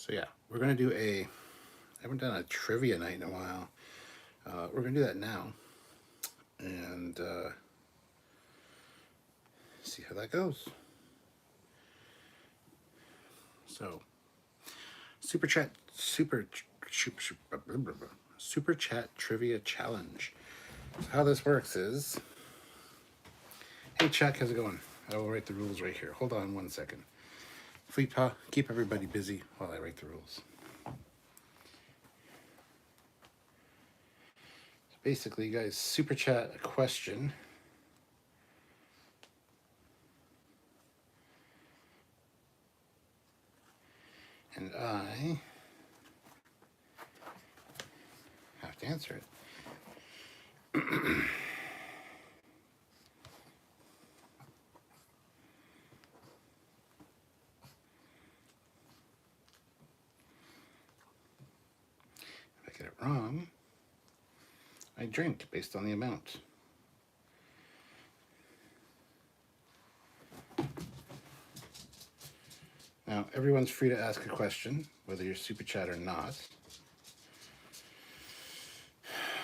So yeah, we're gonna do I haven't done a trivia night in a while. We're gonna do that now, and see how that goes. So, super chat, super chat trivia challenge. So how this works is, hey Chuck, how's it going? I will write the rules right here. Hold on 1 second. Fleetpaw, keep everybody busy while I write the rules. So basically, you guys super chat a question. And I have to answer it. If I get it wrong, I drink based on the amount. Now, everyone's free to ask a question, whether you're super chat or not.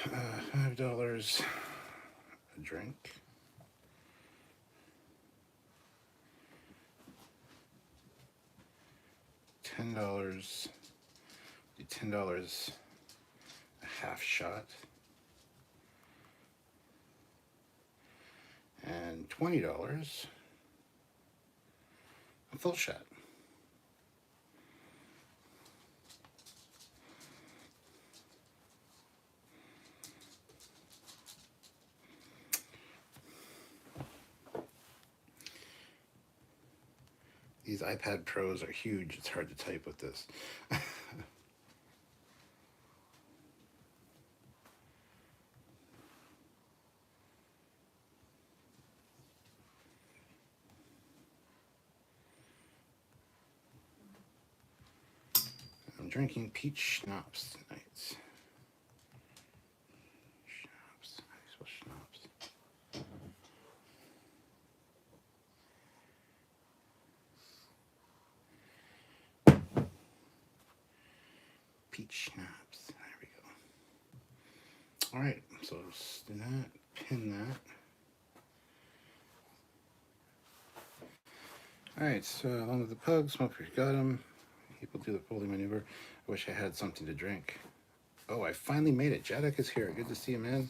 $5 a drink. $10, $10 a half shot. And $20 a full shot. These iPad Pros are huge. It's hard to type with this. I'm drinking peach schnapps tonight. Schnapps. How do you spell schnapps? Peach schnapps. There we go. All right, so let's do that. Pin that. All right, so along with the pugs, smoke if you got them. People do the Foley maneuver. I wish I had something to drink. Oh, I finally made it. Jadek is here. Good to see you, man.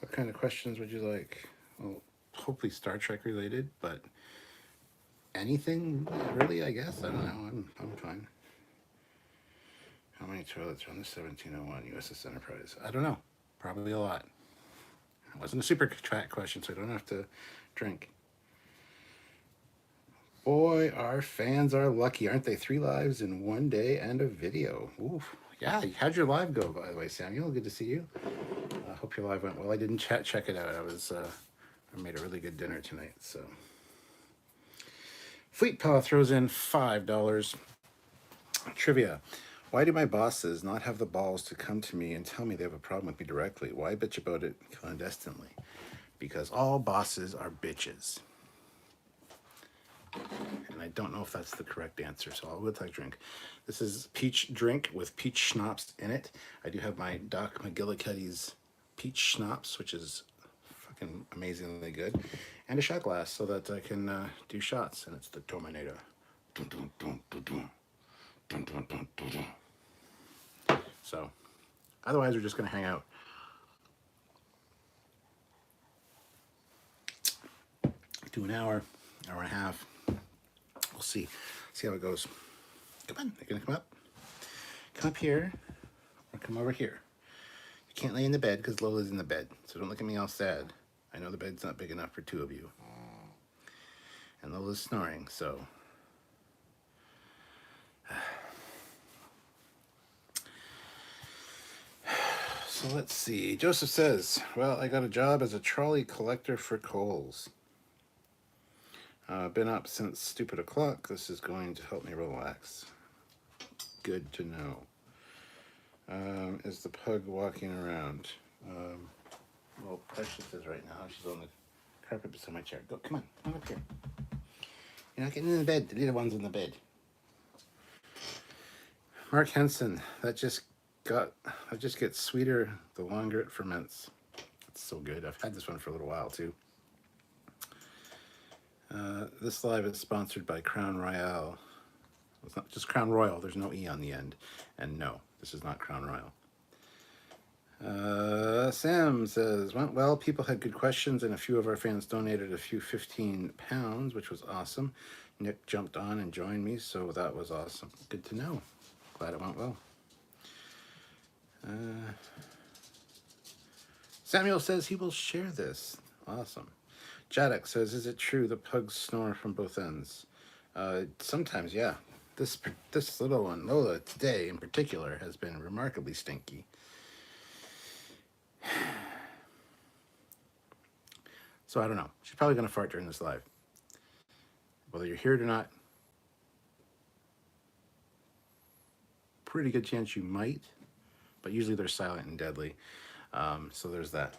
What kind of questions would you like? Well, hopefully Star Trek related, but anything really, I guess. I don't know. I'm fine. How many toilets are on the 1701 USS Enterprise? I don't know. Probably a lot. It wasn't a super chat question, so I don't have to drink. Boy, our fans are lucky, aren't they? 3 lives in 1 day and a video. Oof. Yeah, how'd your live go, by the way, Samuel? Good to see you. I hope your live went well. I didn't check it out. I made a really good dinner tonight, so. Fleetpaw throws in $5. Trivia. Why do my bosses not have the balls to come to me and tell me they have a problem with me directly? Why bitch about it clandestinely? Because all bosses are bitches. And I don't know if that's the correct answer, so I'll go take a drink. This is peach drink with peach schnapps in it. I do have my Doc McGillicuddy's peach schnapps, which is fucking amazingly good, and a shot glass so that I can do shots, and it's the Terminator. Dun, dun, dun, dun, dun. Dun, dun, dun, dun, dun. So, otherwise we're just gonna hang out. Do an hour and a half. We'll see how it goes. Come on, you're gonna come up? Come up here, or come over here. You can't lay in the bed because Lola's in the bed, so don't look at me all sad. I know the bed's not big enough for 2 of you. And Lola's snoring, so. So let's see. Joseph says, well, I got a job as a trolley collector for Kohl's. Been up since stupid o'clock. This is going to help me relax. Good to know. Is the pug walking around? Well, Precious is right now. She's on the carpet beside my chair. Go, come up here. You're not getting in the bed. The little one's in the bed. Mark Henson, that just gets sweeter the longer it ferments. It's so good. I've had this one for a little while too. This live is sponsored by Crown Royal. It's not just Crown Royal. There's no E on the end. And no, this is not Crown Royal. Sam says, went well. People had good questions, and a few of our fans donated a few £15, which was awesome. Nick jumped on and joined me, so that was awesome. Good to know. Glad it went well. Samuel says he will share this. Awesome. Jadek says, is it true the pugs snore from both ends? Sometimes, yeah. This little one, Lola, today in particular, has been remarkably stinky. So I don't know. She's probably going to fart during this live. Whether you're here or not, pretty good chance you might, but usually they're silent and deadly. So there's that.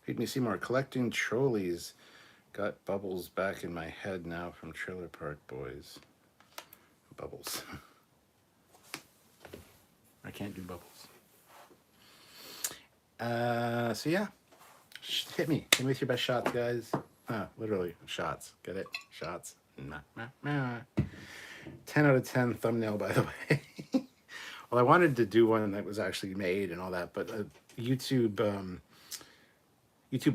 Feed Me Seymour, collecting trolleys. Got bubbles back in my head now from Trailer Park Boys. Bubbles. I can't do bubbles. So yeah, hit me with your best shots, guys. Literally shots. Get it? Shots. 10 out of 10 thumbnail, by the way. Well, I wanted to do one that was actually made and all that, but YouTube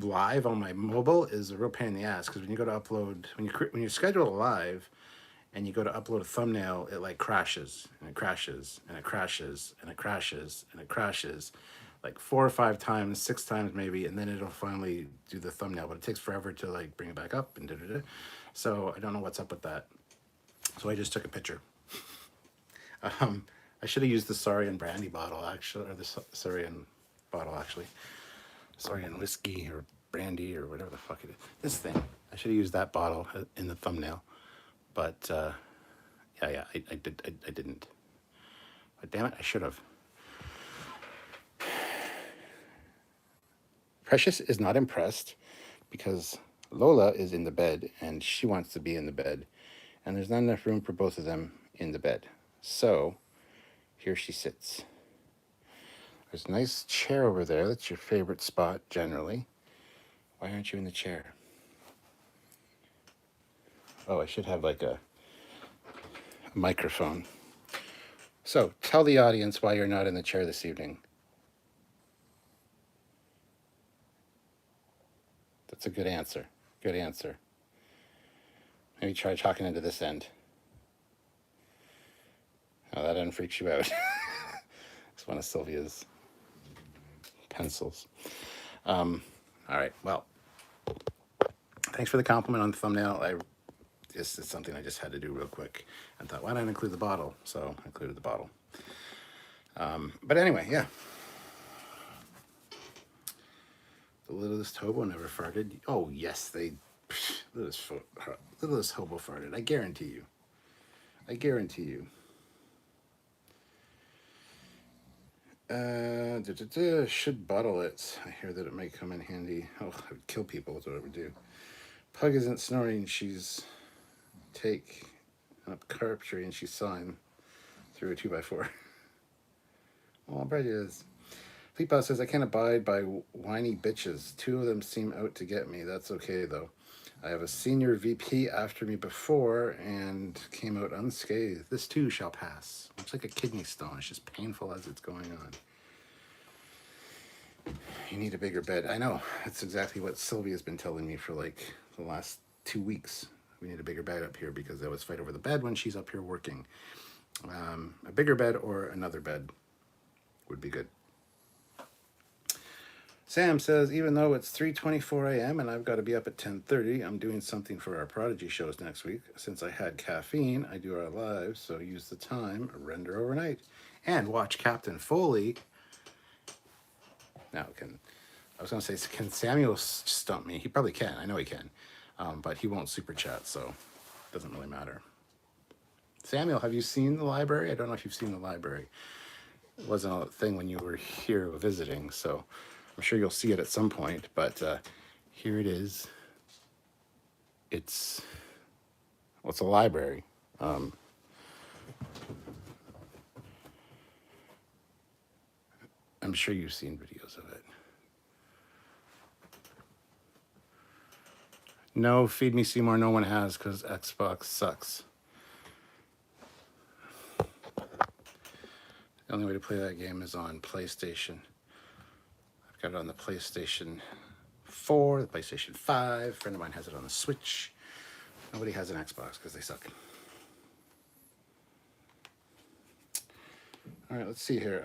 Live on my mobile is a real pain in the ass, because when you go to upload, when you schedule a live and you go to upload a thumbnail, it like crashes and it crashes and it crashes and it crashes and it crashes like 4 or 5 times, 6 times maybe, and then it'll finally do the thumbnail, but it takes forever to like bring it back up and da-da-da. So I don't know what's up with that. So I just took a picture. I should have used the Saurian brandy bottle, actually, or the Saurian bottle, actually. Saurian whiskey or brandy or whatever the fuck it is. This thing. I should have used that bottle in the thumbnail. But, I didn't. But damn it, I should have. Precious is not impressed because Lola is in the bed and she wants to be in the bed. And there's not enough room for both of them in the bed. So, here she sits. There's a nice chair over there. That's your favorite spot, generally. Why aren't you in the chair? Oh, I should have like a microphone. So, tell the audience why you're not in the chair this evening. That's a good answer. Good answer. Maybe try talking into this end. Oh, that unfreaks you out. It's one of Sylvia's pencils. All right, well, thanks for the compliment on the thumbnail. It's something I just had to do real quick. I thought, why not include the bottle? So I included the bottle. But anyway, yeah. The littlest hobo never farted. Oh, yes, littlest hobo farted. I guarantee you. I guarantee you. Should bottle it. I hear that it may come in handy. Oh, I would kill people is what I would do. Pug isn't snoring. She's take up carpentry and she's sawing through a 2x4. Oh, I bet it is. Fleetbot says, I can't abide by whiny bitches. 2 of them seem out to get me. That's okay, though. I have a senior VP after me before and came out unscathed. This too shall pass. Looks like a kidney stone. It's just painful as it's going on. You need a bigger bed. I know. That's exactly what Sylvia's been telling me for like the last 2 weeks. We need a bigger bed up here because they always fight over the bed when she's up here working. A bigger bed or another bed would be good. Sam says, even though it's 3:24 a.m. and I've got to be up at 10:30, I'm doing something for our Prodigy shows next week. Since I had caffeine, I do our lives, so use the time, render overnight, and watch Captain Foley. Now, I was going to say, can Samuel stump me? He probably can. I know he can. But he won't super chat, so it doesn't really matter. Samuel, have you seen the library? I don't know if you've seen the library. It wasn't a thing when you were here visiting, so I'm sure you'll see it at some point, but here it is. It's a library. I'm sure you've seen videos of it. No, Feed Me Seymour, no one has, because Xbox sucks. The only way to play that game is on PlayStation. I've got it on the PlayStation 4, the PlayStation 5. A friend of mine has it on the Switch. Nobody has an Xbox because they suck. All right, let's see here.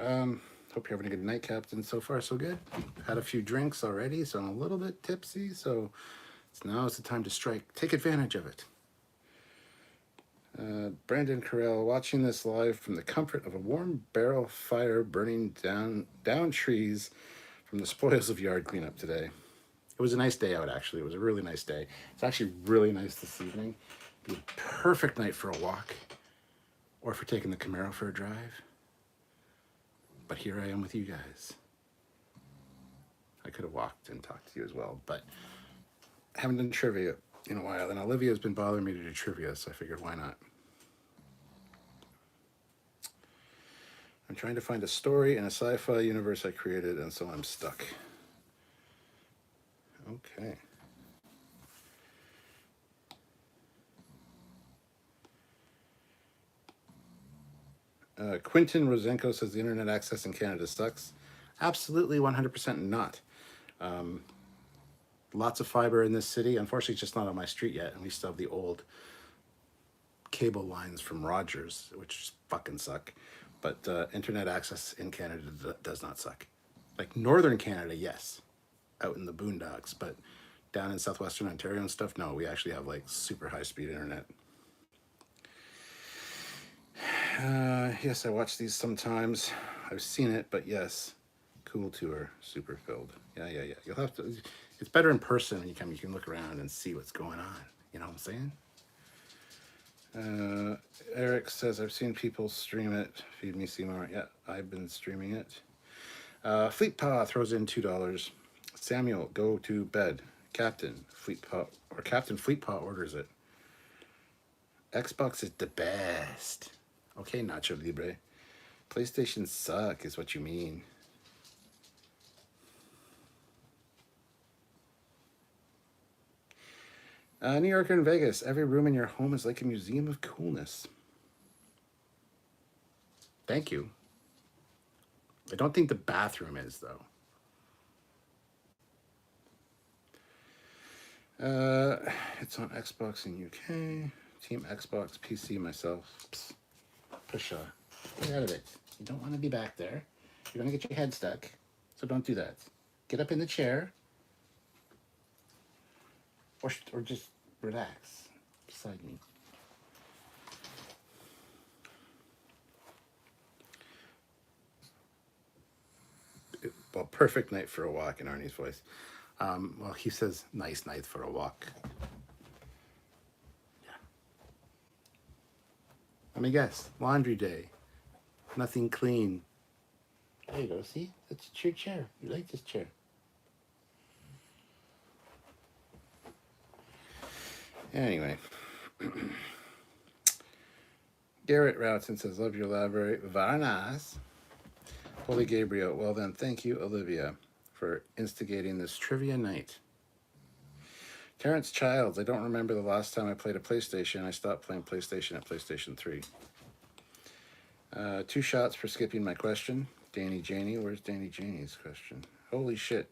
Hope you're having a good night, Captain. So far, so good. Had a few drinks already, so I'm a little bit tipsy. So now is the time to strike. Take advantage of it. Brandon Carell, watching this live from the comfort of a warm barrel fire burning down trees from the spoils of yard cleanup today. It was a nice day out, actually. It was a really nice day. It's actually really nice this evening. It'd be a perfect night for a walk or for taking the Camaro for a drive. But here I am with you guys. I could have walked and talked to you as well, but I haven't done trivia in a while, and Olivia's been bothering me to do trivia, so I figured why not. I'm trying to find a story in a sci-fi universe I created, and so I'm stuck. Okay. Quentin Rosenko says the internet access in Canada sucks. Absolutely 100% not. Lots of fiber in this city. Unfortunately, it's just not on my street yet, and we still have the old cable lines from Rogers, which fucking suck. But internet access in Canada does not suck. Like northern Canada, yes, out in the boondocks, but down in southwestern Ontario and stuff, no, we actually have like super high-speed internet. Yes, I watch these sometimes. I've seen it, but yes, cool tour, super filled. Yeah. You'll have to. It's better in person when you come. You can look around and see what's going on. You know what I'm saying? Eric says I've seen people stream it. Feed Me Seymour. Yeah, I've been streaming it. Fleet Paw throws in $2. Samuel, go to bed. Captain Fleet Paw orders it. Xbox is the best. Okay, Nacho Libre. PlayStation suck is what you mean. New Yorker and Vegas. Every room in your home is like a museum of coolness. Thank you. I don't think the bathroom is, though. It's on Xbox in UK. Team Xbox, PC, myself. Psst. Pusha. Get out of it. You don't want to be back there. You're going to get your head stuck. So don't do that. Get up in the chair. Or just relax beside me. Well, perfect night for a walk in Arnie's voice. Well, he says nice night for a walk. Yeah. Let me guess. Laundry day. Nothing clean. There you go. See? That's your chair. You like this chair. Anyway. Garrett Routon says, love your library. Very nice. Holy Gabriel. Well then, thank you, Olivia, for instigating this trivia night. Terrence Childs. I don't remember the last time I played a PlayStation. I stopped playing PlayStation at PlayStation 3. 2 shots for skipping my question. Danny Janey. Where's Danny Janey's question? Holy shit.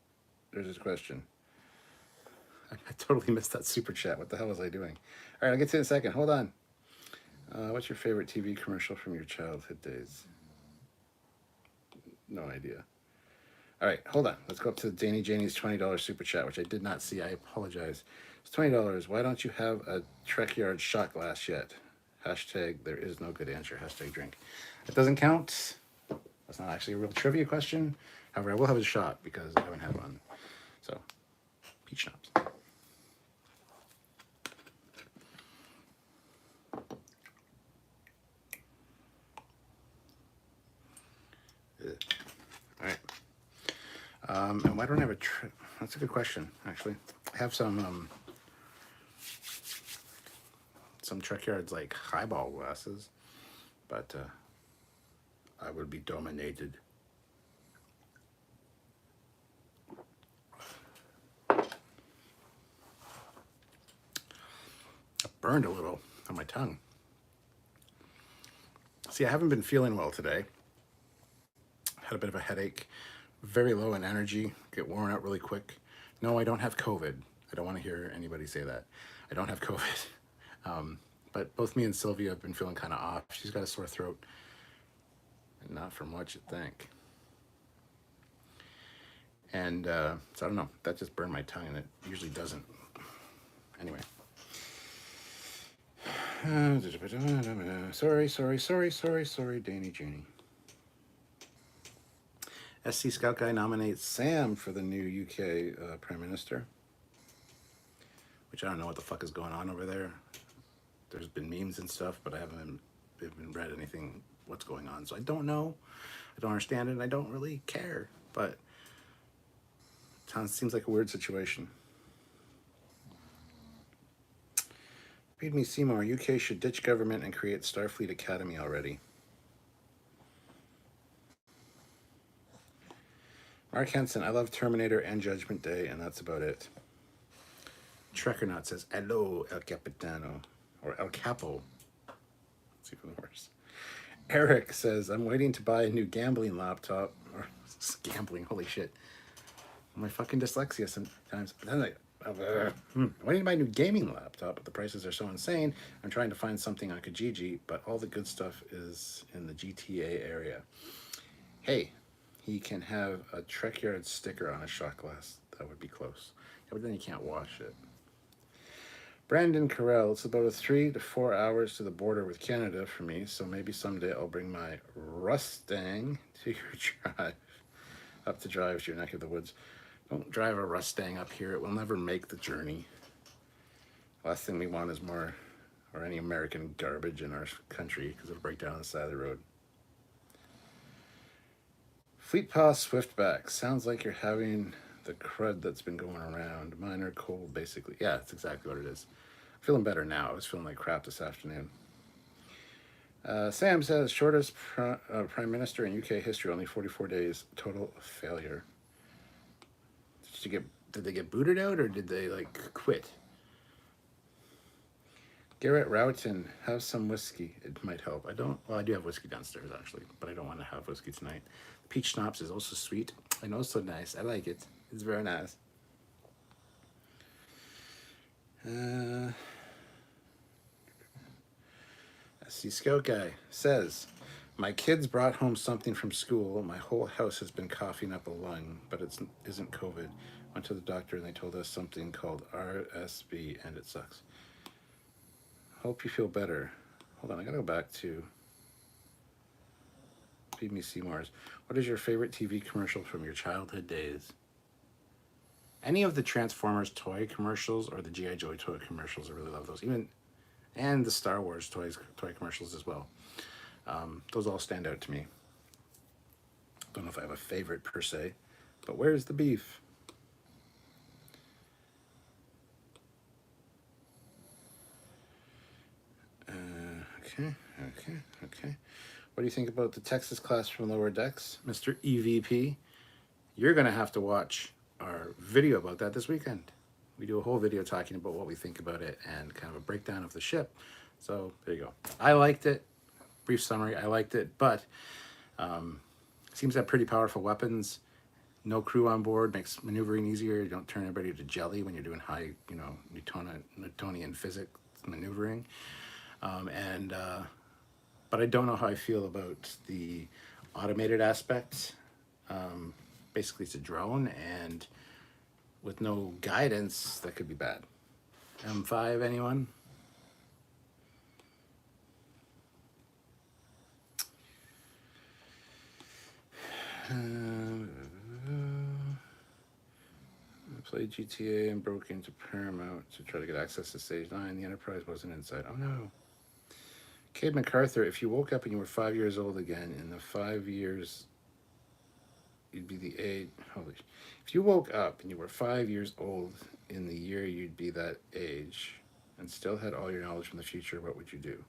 There's his question. I totally missed that super chat. What the hell was I doing? All right, I'll get to it in a second. Hold on. What's your favorite TV commercial from your childhood days? No idea. All right, hold on. Let's go up to Danny Janey's $20 super chat, which I did not see. I apologize. It's $20. Why don't you have a Trekyards shot glass yet? Hashtag there is no good answer. Hashtag drink. It doesn't count. That's not actually a real trivia question. However, I will have a shot because I haven't had one. So, peach schnapps. All right. And why don't I have a that's a good question, actually. I have some some Trekyards like highball glasses, but I would be dominated. I burned a little on my tongue. See, I haven't been feeling well today. Had a bit of a headache, very low in energy, get worn out really quick. No, I don't have COVID. I don't want to hear anybody say that. I don't have COVID. But both me and Sylvia have been feeling kind of off. She's got a sore throat, and not from what you think. And so I don't know. That just burned my tongue, and it usually doesn't. Anyway. Sorry, Danny Janie. SC Scout Guy nominates Sam for the new UK Prime Minister, which I don't know what the fuck is going on over there. There's been memes and stuff, but I haven't read anything what's going on, so I don't know. I don't understand it, and I don't really care, but it seems like a weird situation. Read me Seymour, UK should ditch government and create Starfleet Academy already. Mark Henson, I love Terminator and Judgment Day, and that's about it. Trekyards says, hello, El Capitano, or El Capo. It's even worse. Eric says, I'm waiting to buy a new gambling laptop. Or gambling, holy shit. My fucking dyslexia sometimes. I'm waiting to buy a new gaming laptop, but the prices are so insane. I'm trying to find something on Kijiji, but all the good stuff is in the GTA area. Hey, he can have a Trekyards sticker on a shot glass. That would be close. Yeah, but then you can't wash it. Brandon Carell, it's about 3 to 4 hours to the border with Canada for me, so maybe someday I'll bring my Rustang to your drive. Up to drive to your neck of the woods. Don't drive a Rustang up here. It will never make the journey. Last thing we want is more, or any American garbage in our country, because it'll break down on the side of the road. Fleet Pass Swiftback. Sounds like you're having the crud that's been going around. Mine are cold, basically. Yeah, that's exactly what it is. I'm feeling better now. I was feeling like crap this afternoon. Sam says, shortest prime minister in UK history, only 44 days. Total failure. Did they get booted out, or did they, like, quit? Garrett Roughton, have some whiskey. It might help. I do have whiskey downstairs, actually, but I don't want to have whiskey tonight. Peach schnapps is also sweet. I know, so nice. I like it. It's very nice. SC Scout Guy says, my kids brought home something from school. My whole house has been coughing up a lung, but it isn't COVID. Went to the doctor and they told us something called RSV, and it sucks. Hope you feel better. Hold on, I gotta go back to Feed Me Seymour's. What is your favorite TV commercial from your childhood days? Any of the Transformers toy commercials or the G.I. Joe toy commercials, I really love those. And the Star Wars toy commercials as well. Those all stand out to me. Don't know if I have a favorite per se, but where's the beef? Okay. What do you think about the Texas class from Lower Decks, Mr. EVP? You're going to have to watch our video about that this weekend. We do a whole video talking about what we think about it and kind of a breakdown of the ship. So there you go. I liked it. Brief summary, I liked it, but seems to have pretty powerful weapons. No crew on board makes maneuvering easier. You don't turn everybody to jelly when you're doing high, Newtonian physics maneuvering. But I don't know how I feel about the automated aspect. Basically, it's a drone, and with no guidance, that could be bad. M5, anyone? I played GTA and broke into Paramount to try to get access to Stage 9. The Enterprise wasn't inside. Oh no. Cade MacArthur, if you woke up and you were 5 years old again, in the 5 years, you'd be the age. If you woke up and you were 5 years old in the year you'd be that age, and still had all your knowledge from the future, what would you do?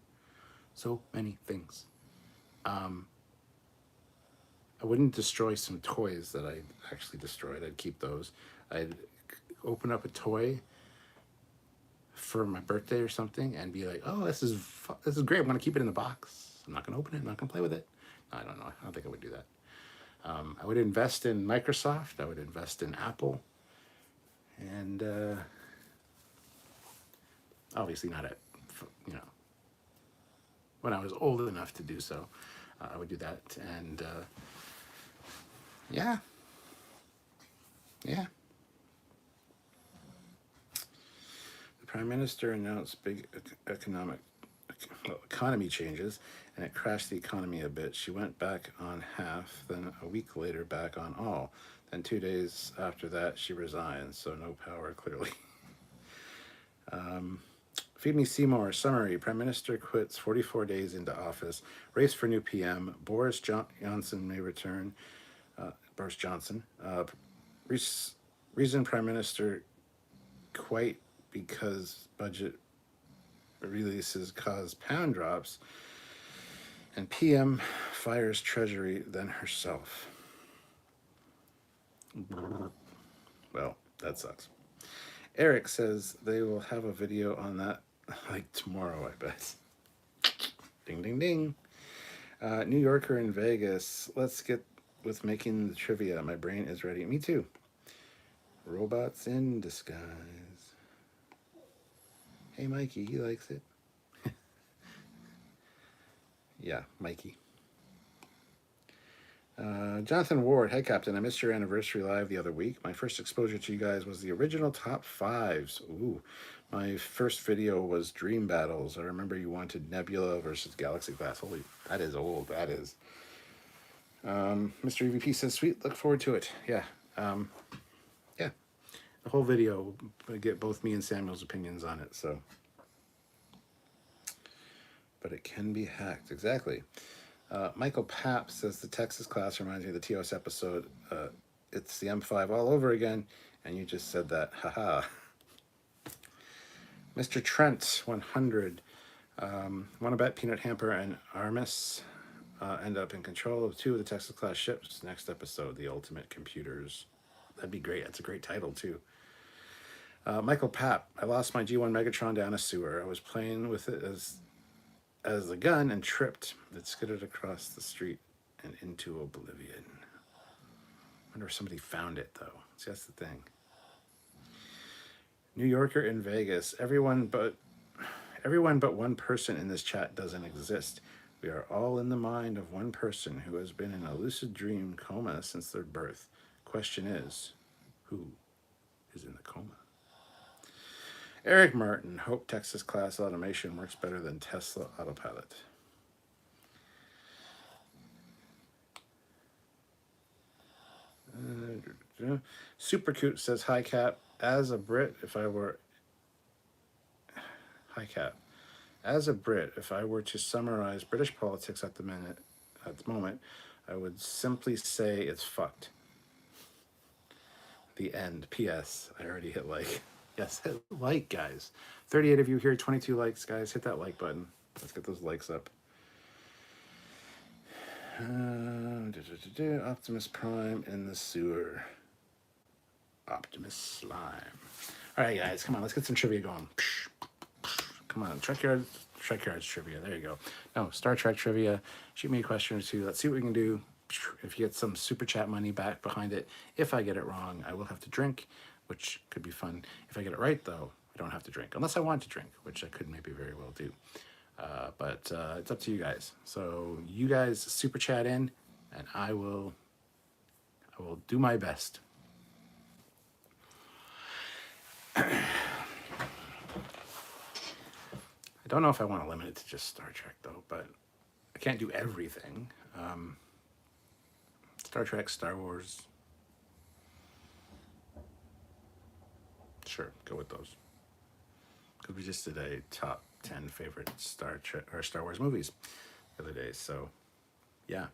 So many things. I wouldn't destroy some toys that I actually destroyed. I'd keep those. I'd open up a toy for my birthday or something and be like, "Oh, this is great. I'm gonna keep it in the box. I'm not gonna open it. I'm not gonna play with it." I don't know. I don't think I would do that. I would invest in Microsoft. I would invest in Apple, and obviously not at, you know, when I was old enough to do so. I would do that, and yeah. The Prime Minister announced big economy changes, and it crashed the economy a bit. She went back on half, then a week later back on all. Then 2 days after that, she resigned, so no power, clearly. Feed Me Seymour, summary. Prime Minister quits 44 days into office. Race for new PM. Boris Johnson may return. Boris Johnson. Reason Prime Minister quite because budget releases cause pound drops. And PM fires Treasury, then herself. Well, that sucks. Eric says they will have a video on that like tomorrow, I bet. Ding, ding, ding. New Yorker in Vegas. Let's get with making the trivia. My brain is ready. Me too. Robots in disguise. Hey, Mikey, he likes it. Yeah, Mikey. Jonathan Ward, hey Captain, I missed your anniversary live the other week. My first exposure to you guys was the original top fives. Ooh, my first video was Dream Battles. I remember you wanted Nebula versus Galaxy Class. Holy, that is old. That is. Mr. EVP says, sweet, look forward to it. Yeah. Yeah. The whole video, I get both me and Samuel's opinions on it, so. But it can be hacked, exactly. Michael Papp says the Texas class reminds me of the TOS episode. It's the M5 all over again, and you just said that. Haha. Mr. Trent, 100. Want to bet Peanut Hamper and Armis end up in control of 2 of the Texas class ships? Next episode, the Ultimate Computers. That'd be great. That's a great title, too. Michael Papp, I lost my G1 Megatron down a sewer. I was playing with it as a gun and tripped. It skidded across the street and into oblivion. I wonder if somebody found it, though. See, that's the thing. New Yorker in Vegas. Everyone but one person in this chat doesn't exist. We are all in the mind of one person who has been in a lucid dream coma since their birth. Question is, who is in the coma? Eric Martin, hope Texas class automation works better than Tesla autopilot. Super Cute says, hi Cap. As a Brit, if I were to summarize British politics at the moment, I would simply say it's fucked. The end. P.S. I already hit like. Yes, hit like, guys. 38 of you here, 22 likes, guys. Hit that like button. Let's get those likes up. Optimus Prime in the sewer. Optimus Slime. All right, guys, come on. Let's get some trivia going. Come on, Trekyards trivia. There you go. No, Star Trek trivia. Shoot me a question or two. Let's see what we can do. If you get some super chat money back behind it. If I get it wrong, I will have to drink, which could be fun. If I get it right, though, I don't have to drink. Unless I want to drink, which I could maybe very well do. But it's up to you guys. So you guys super chat in, and I will do my best. I don't know if I want to limit it to just Star Trek, though, but I can't do everything. Star Trek, Star Wars. Sure, go with those. Because we just did a top 10 favorite Star Trek or Star Wars movies the other day, so yeah.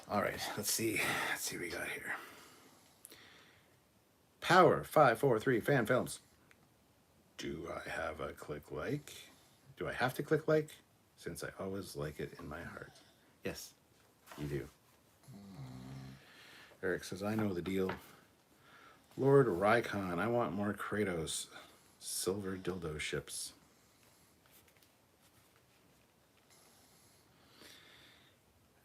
All right, let's see what we got here. Power 543 fan films. Do I have a click like? Do I have to click like? Since I always like it in my heart. Yes, you do. Eric says, I know the deal. Lord Rykon, I want more Kratos silver dildo ships.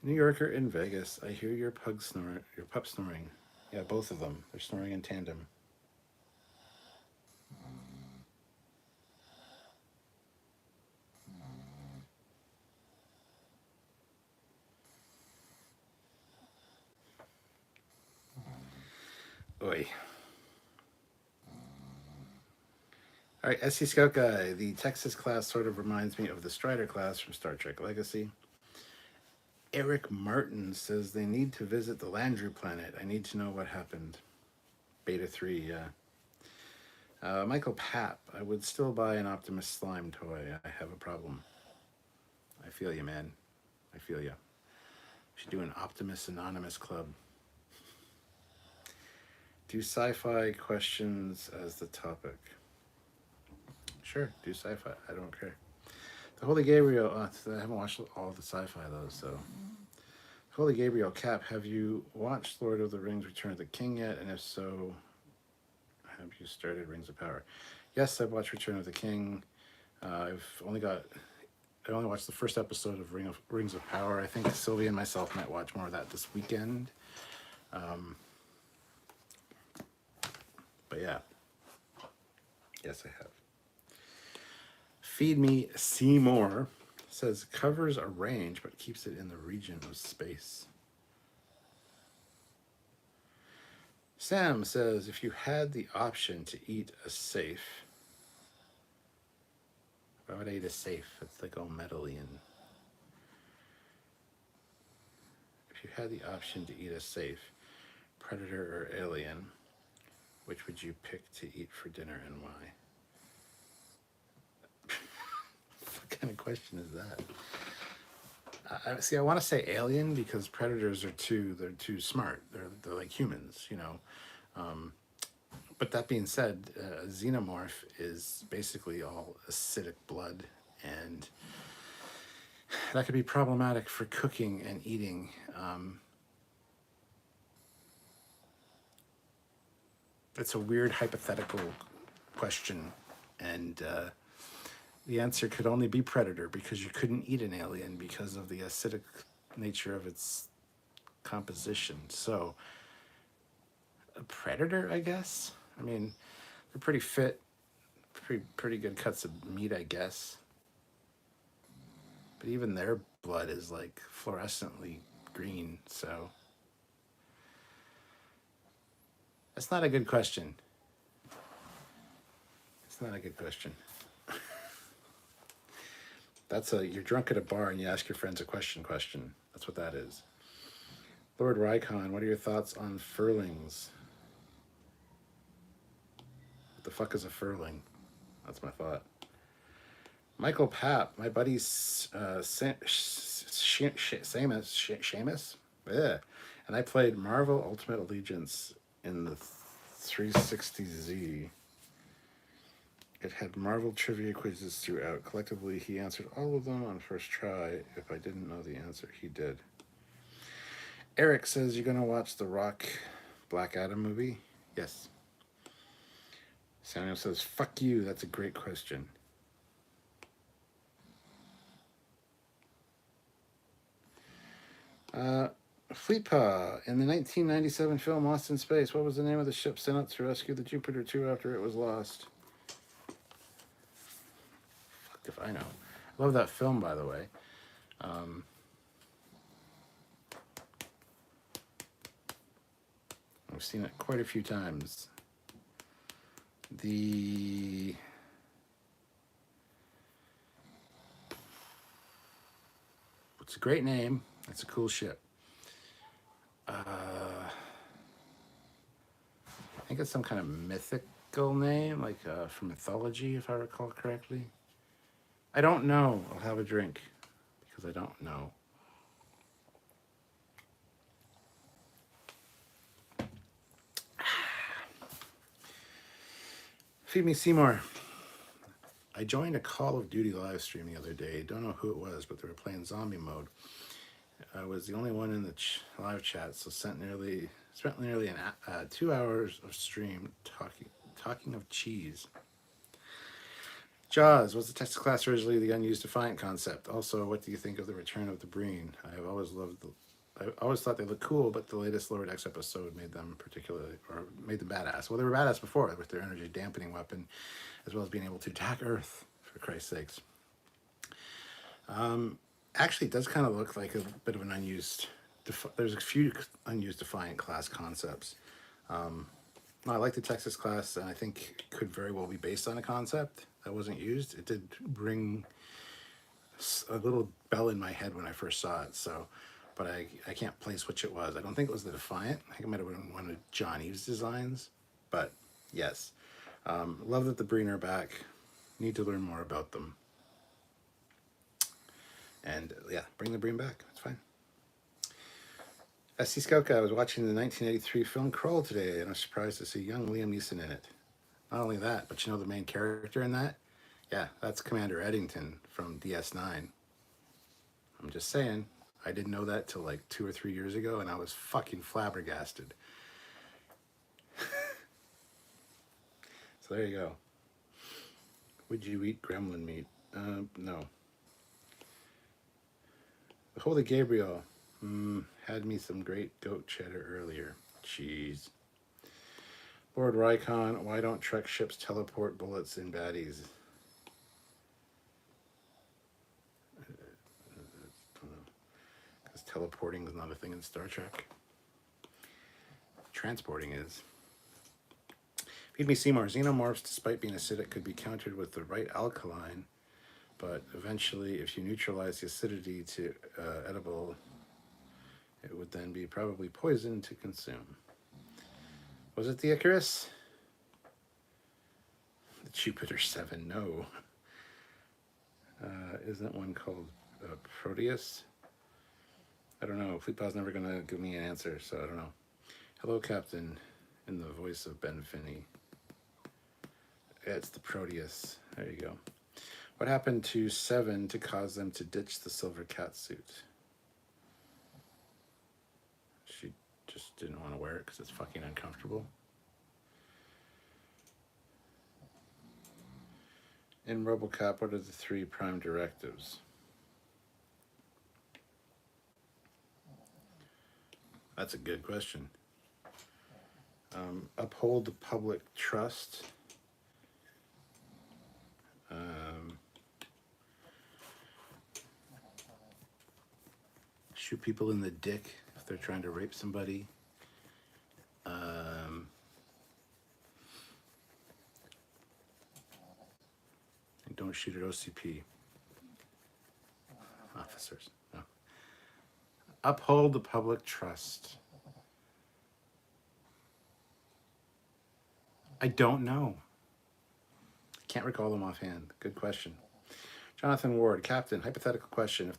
New Yorker in Vegas, I hear your pup snoring. Yeah, both of them. They're snoring in tandem. Oi. All right, SC Scout Guy. The Texas class sort of reminds me of the Strider class from Star Trek Legacy. Eric Martin says they need to visit the Landry planet. I need to know what happened. Beta 3, yeah. Michael Papp. I would still buy an Optimus Slime toy. I have a problem. I feel you, man. I feel you. We should do an Optimus Anonymous club. Do sci-fi questions as the topic. Sure, do sci-fi. I don't care. The Holy Gabriel. I haven't watched all of the sci-fi though, so. Holy Gabriel, Cap, have you watched Lord of the Rings: Return of the King yet? And if so, have you started Rings of Power? Yes, I've watched Return of the King. I only watched the first episode of Rings of Power. I think Sylvia and myself might watch more of that this weekend. But yeah. Yes, I have. Feed Me Seymour says covers a range but keeps it in the region of space. Sam says if you had the option to eat a safe, why would I eat a safe? It's like all metally and. If you had the option to eat a safe, predator or alien, which would you pick to eat for dinner and why? What kind of question is that? I want to say alien because predators they're too smart. They're like humans, you know. But that being said, a xenomorph is basically all acidic blood, and that could be problematic for cooking and eating. It's a weird hypothetical question, and the answer could only be predator because you couldn't eat an alien because of the acidic nature of its composition. So, a predator, I guess. I mean, they're pretty fit, pretty good cuts of meat, I guess. But even their blood is like fluorescently green, so that's not a good question. It's not a good question. You're drunk at a bar and you ask your friends a question. That's what that is. Lord Rykon, what are your thoughts on furlings? What the fuck is a furling? That's my thought. Michael Papp, my buddy Seamus, yeah, and I played Marvel Ultimate Allegiance in the 360Z. It had Marvel trivia quizzes throughout. Collectively, he answered all of them on first try. If I didn't know the answer, he did. Eric says, you're going to watch the Rock Black Adam movie? Yes. Samuel says, fuck you. That's a great question. Fleetpaw, in the 1997 film Lost in Space, what was the name of the ship sent out to rescue the Jupiter 2 after it was lost? Fuck if I know. I love that film, by the way. I've seen it quite a few times. It's a great name. It's a cool ship. I think it's some kind of mythical name, like from mythology, if I recall correctly. I don't know. I'll have a drink because I don't know. Feed Me Seymour. I joined a Call of Duty live stream the other day. Don't know who it was, but they were playing zombie mode. I was the only one in the live chat, so spent nearly 2 hours of stream talking of cheese. Jaws was the Texas class originally the unused Defiant concept. Also, what do you think of the return of the Breen? I always thought they looked cool, but the latest Lower Decks episode made them badass. Well, they were badass before with their energy dampening weapon, as well as being able to attack Earth, for Christ's sakes. Actually, it does kind of look like a bit of an unused. There's a few unused Defiant class concepts. I like the Texas class, and I think it could very well be based on a concept that wasn't used. It did ring a little bell in my head when I first saw it, so, but I can't place which it was. I don't think it was the Defiant. I think it might have been one of John Eves' designs, but yes. Love that the Breen are back. Need to learn more about them. And yeah, bring the Breen back. It's fine. SC Scoutka, I was watching the 1983 film Kroll today, and I was surprised to see young Liam Neeson in it. Not only that, but you know the main character in that? Yeah, that's Commander Eddington from DS9. I'm just saying, I didn't know that till like 2 or 3 years ago, and I was fucking flabbergasted. So there you go. Would you eat gremlin meat? No. The Holy Gabriel. Had me some great goat cheddar earlier. Cheese. Lord Rykon, why don't Trek ships teleport bullets in baddies? Because teleporting is not a thing in Star Trek. Transporting is. Feed me Seymour. Xenomorphs, despite being acidic, could be countered with the right alkaline, but eventually, if you neutralize the acidity to edible, it would then be probably poison to consume. Was it the Icarus? The Jupiter 7, no. Isn't one called Proteus? I don't know. Fleetpaw's never going to give me an answer, so I don't know. Hello, Captain, in the voice of Ben Finney. It's the Proteus. There you go. What happened to 7 to cause them to ditch the silver cat suit? She just didn't want to wear it because it's fucking uncomfortable. In RoboCop, what are the 3 prime directives? That's a good question. Uphold the public trust. Shoot people in the dick if they're trying to rape somebody. And don't shoot at OCP officers. No. Uphold the public trust. I don't know. Can't recall them offhand. Good question. Jonathan Ward, Captain, hypothetical question.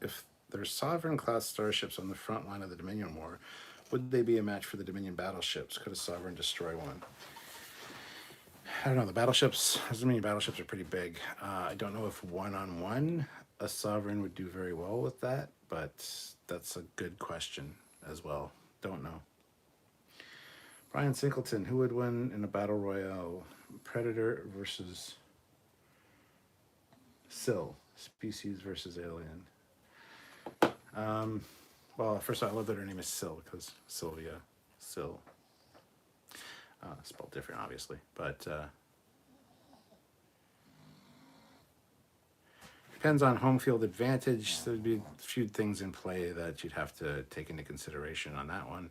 If there's Sovereign class starships on the front line of the Dominion War, would they be a match for the Dominion battleships? Could a Sovereign destroy one? I don't know. The battleships, the Dominion battleships are pretty big. I don't know if one-on-one a Sovereign would do very well with that, but that's a good question as well. Don't know. Brian Singleton, who would win in a battle royale? Predator versus Sill. Species versus alien. Well, first of all, I love that her name is Sill because Sylvia Sill. Spelled different, obviously, but depends on home field advantage. There'd be a few things in play that you'd have to take into consideration on that one.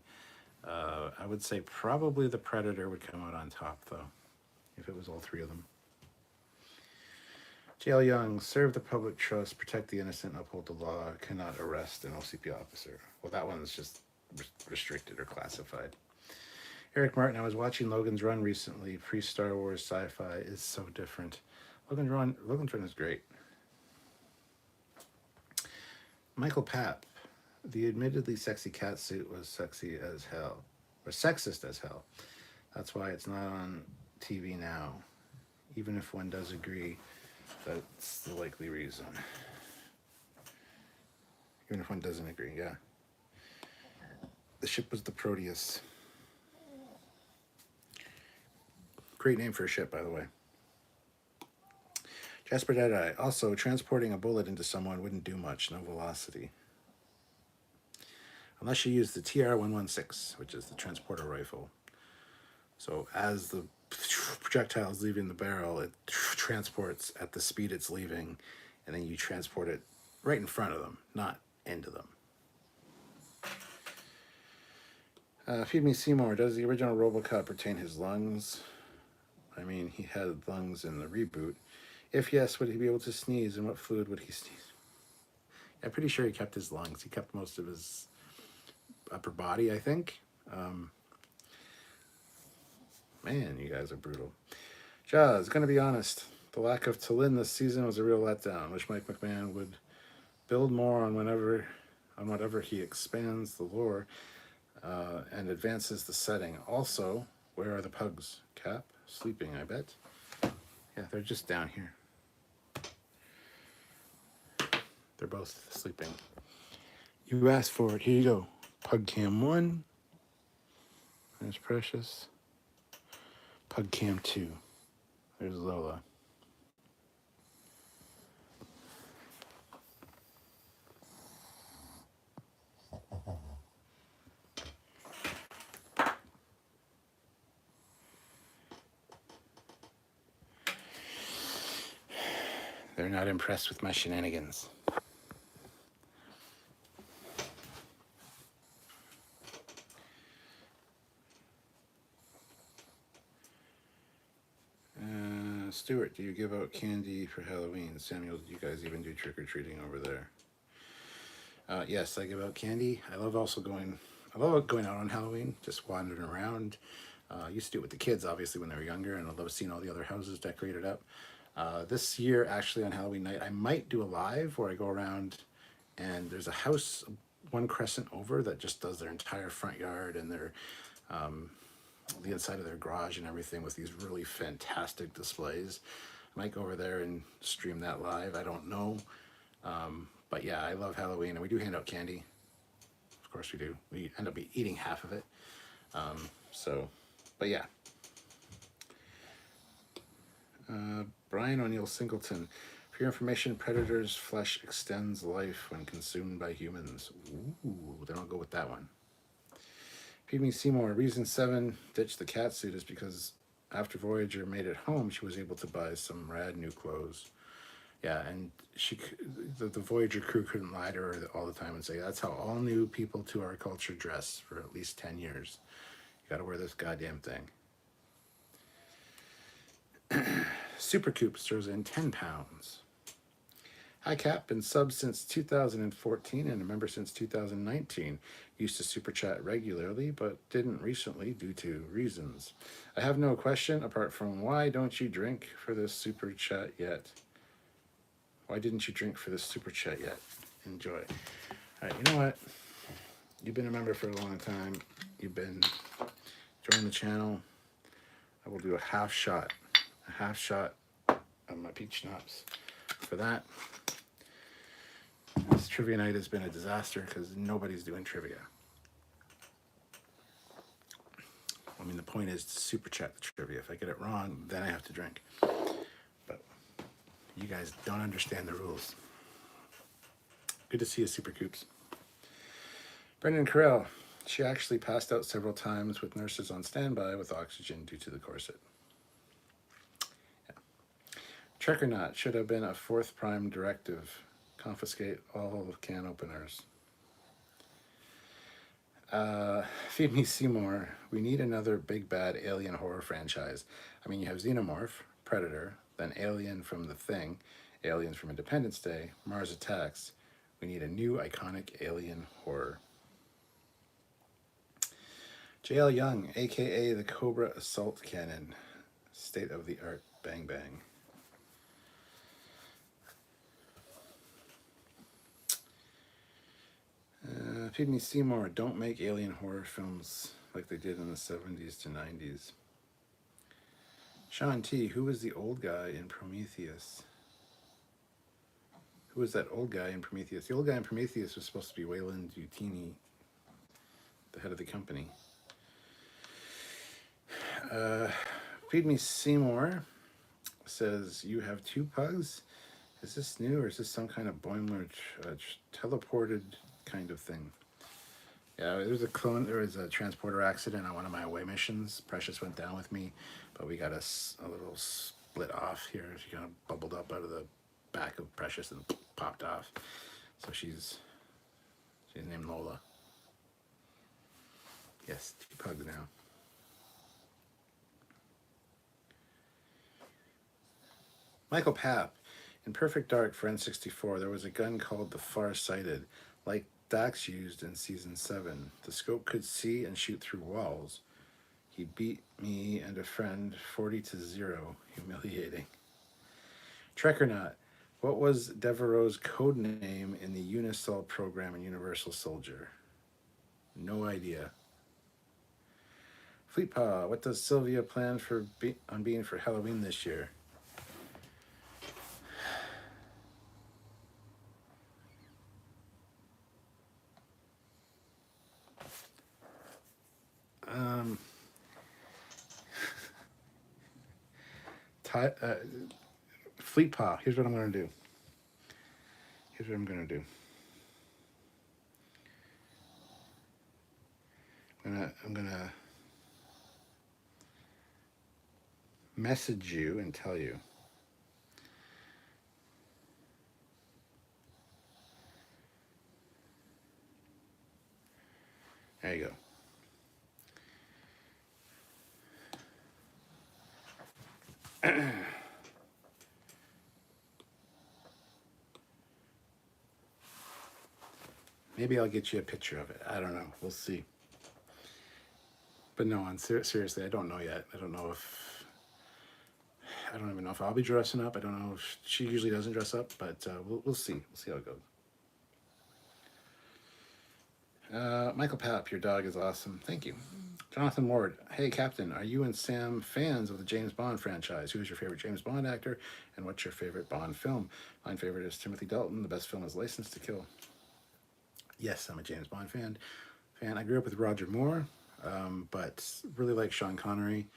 I would say probably the Predator would come out on top, though, if it was all 3 of them. Jail Young, serve the public trust, protect the innocent, uphold the law, cannot arrest an OCP officer. Well, that one's just restricted or classified. Eric Martin, I was watching Logan's Run recently. Pre-Star Wars sci-fi is so different. Logan's Run is great. Michael Papp, the admittedly sexy cat suit was sexy as hell, or sexist as hell. That's why it's not on TV now. Even if one does agree, that's the likely reason. Even if one doesn't agree, yeah. The ship was the Proteus. Great name for a ship, by the way. Jasper Deadeye. Also, transporting a bullet into someone wouldn't do much. No velocity. Unless you use the TR-116, which is the transporter rifle. So as the projectile is leaving the barrel, it transports at the speed it's leaving, and then you transport it right in front of them, not into them. Feed Me Seymour. Does the original RoboCop retain his lungs? I mean, he had lungs in the reboot. If yes, would he be able to sneeze, and what fluid would he sneeze? I'm pretty sure he kept his lungs. He kept most of his upper body, I think. Man, you guys are brutal. Jaws, gonna be honest, the lack of T'Lyn this season was a real letdown. Wish Mike McMahon would build more on whatever he expands the lore and advances the setting. Also, where are the pugs? Cap? Sleeping, I bet. Yeah, they're just down here. They're both sleeping. You asked for it. Here you go. Pug Cam 1. There's Precious. Pug Cam 2. There's Lola. They're not impressed with my shenanigans. Stuart, do you give out candy for Halloween? Samuel, do you guys even do trick-or-treating over there? Yes, I give out candy. I love going out on Halloween, just wandering around. I used to do it with the kids, obviously, when they were younger, and I love seeing all the other houses decorated up. This year, actually, on Halloween night, I might do a live where I go around, and there's a house one crescent over that just does their entire front yard and their the inside of their garage and everything with these really fantastic displays. I might go over there and stream that live. I don't know. But yeah, I love Halloween, and we do hand out candy. Of course we do. We end up eating half of it. But yeah. Brian O'Neill Singleton. For your information, predators' flesh extends life when consumed by humans. Ooh, then I'll go with that one. Feed Me Seymour. Reason 7 ditched the cat suit is because after Voyager made it home, she was able to buy some rad new clothes. Yeah, and the Voyager crew couldn't lie to her all the time and say, that's how all new people to our culture dress for at least 10 years. You gotta wear this goddamn thing. Super Coop throws in 10 pounds. Hi Cap, been sub since 2014 and a member since 2019. Used to super chat regularly, but didn't recently due to reasons. I have no question apart from why don't you drink for this super chat yet? Why didn't you drink for this super chat yet? Enjoy. All right, you know what? You've been a member for a long time. You've been joining the channel. I will do a half shot of my peach schnapps. For that, this trivia night has been a disaster because nobody's doing trivia. I mean, the point is to super chat the trivia. If I get it wrong, then I have to drink. But you guys don't understand the rules. Good to see you, Super Coops. Brendan Carell. She actually passed out several times with nurses on standby with oxygen due to the corset. Yeah. Trekyards should have been a 4th Prime directive. Confiscate all can openers. Feed Me Seymour. We need another big bad alien horror franchise. I mean, you have Xenomorph, Predator, then Alien from The Thing, Aliens from Independence Day, Mars Attacks. We need a new iconic alien horror. J.L. Young, a.k.a. the Cobra Assault Cannon. State-of-the-art bang bang. Feed Me Seymour. Don't make alien horror films like they did in the 70s to 90s. Sean T, who was the old guy in Prometheus? Who was that old guy in Prometheus? The old guy in Prometheus was supposed to be Wayland Yutini, the head of the company. Feed Me Seymour says, you have 2 pugs? Is this new or is this some kind of Boimler teleported kind of thing? Yeah, there was a transporter accident on one of my away missions. Precious went down with me, but we got a little split off here. She kind of bubbled up out of the back of Precious and popped off. So she's named Lola. Yes, 2 pugs now. Michael Papp, in Perfect Dark for N64, there was a gun called the Far-Sighted, like Dax used in Season 7. The scope could see and shoot through walls. He beat me and a friend 40-0. Humiliating. Trekyards, what was Devereaux's code name in the Unisol program in Universal Soldier? No idea. Fleetpaw, what does Sylvia plan on being for Halloween this year? Fleetpaw, here's what I'm going to do. I'm gonna message you and tell you. There you go. Maybe I'll get you a picture of it. I don't know. We'll see. But no, seriously, I don't know yet. I don't even know if I'll be dressing up. I don't know if she usually doesn't dress up, but we'll see. We'll see how it goes. Michael Papp, your dog is awesome. Thank you. Jonathan Ward, hey Captain, are you and Sam fans of the James Bond franchise? Who is your favorite James Bond actor, and what's your favorite Bond film? My favorite is Timothy Dalton. The best film is License to Kill. Yes, I'm a James Bond fan. I grew up with Roger Moore, but really like Sean Connery.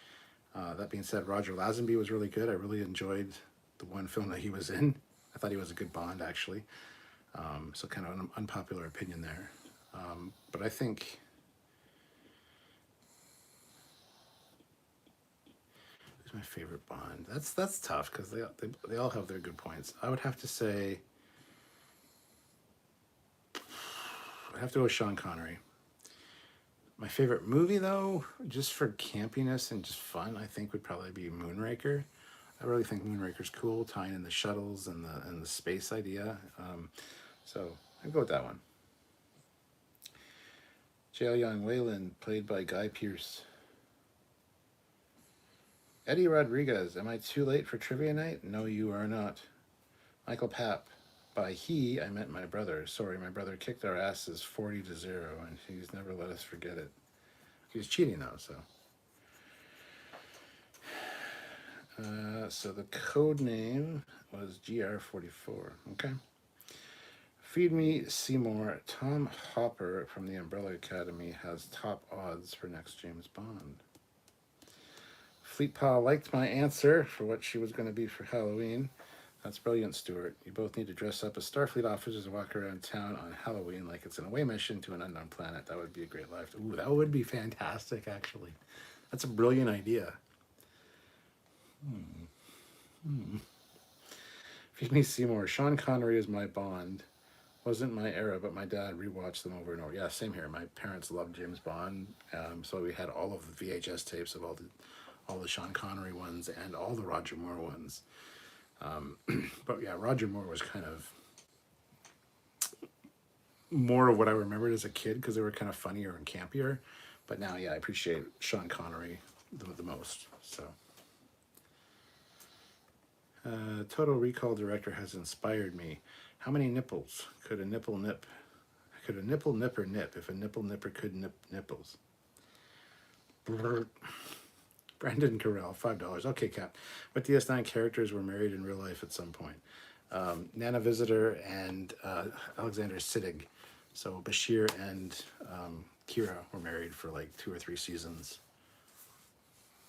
That being said, Roger Lazenby was really good. I really enjoyed the one film that he was in. I thought he was a good Bond, actually. So kind of an unpopular opinion there. But I think... Who's my favorite Bond? That's tough, because they all have their good points. I would have to say... I'd have to go with Sean Connery. My favorite movie, though, just for campiness and just fun, I think would probably be Moonraker. I really think Moonraker's cool, tying in the shuttles and the space idea. So I'd go with that one. J.L. Young Wayland, played by Guy Pearce. Eddie Rodriguez, am I too late for trivia night? No, you are not. Michael Papp, by he, I meant my brother. Sorry, my brother kicked our asses 40-0, and he's never let us forget it. He was cheating, though, so. So the code name was GR44. Okay. Feed Me Seymour. Tom Hopper from the Umbrella Academy has top odds for next James Bond. Fleetpaw liked my answer for what she was going to be for Halloween. That's brilliant, Stuart. You both need to dress up as Starfleet officers and walk around town on Halloween like it's an away mission to an unknown planet. That would be a great life. Ooh, that would be fantastic, actually. That's a brilliant idea. Feed Me Seymour. Sean Connery is my Bond. Wasn't my era, but my dad rewatched them over and over. Yeah, same here. My parents loved James Bond, so we had all of the VHS tapes of all the Sean Connery ones and all the Roger Moore ones. But yeah, Roger Moore was kind of more of what I remembered as a kid because they were kind of funnier and campier. But now, yeah, I appreciate Sean Connery the most. So, Total Recall director has inspired me. How many nipples could a nipple nip? Could a nipple nipper nip if a nipple nipper could nip nipples? Brandon Carell, $5. Okay, Cap. What DS9 characters were married in real life at some point? Nana Visitor and Alexander Siddig. So Bashir and Kira were married for like 2 or 3 seasons.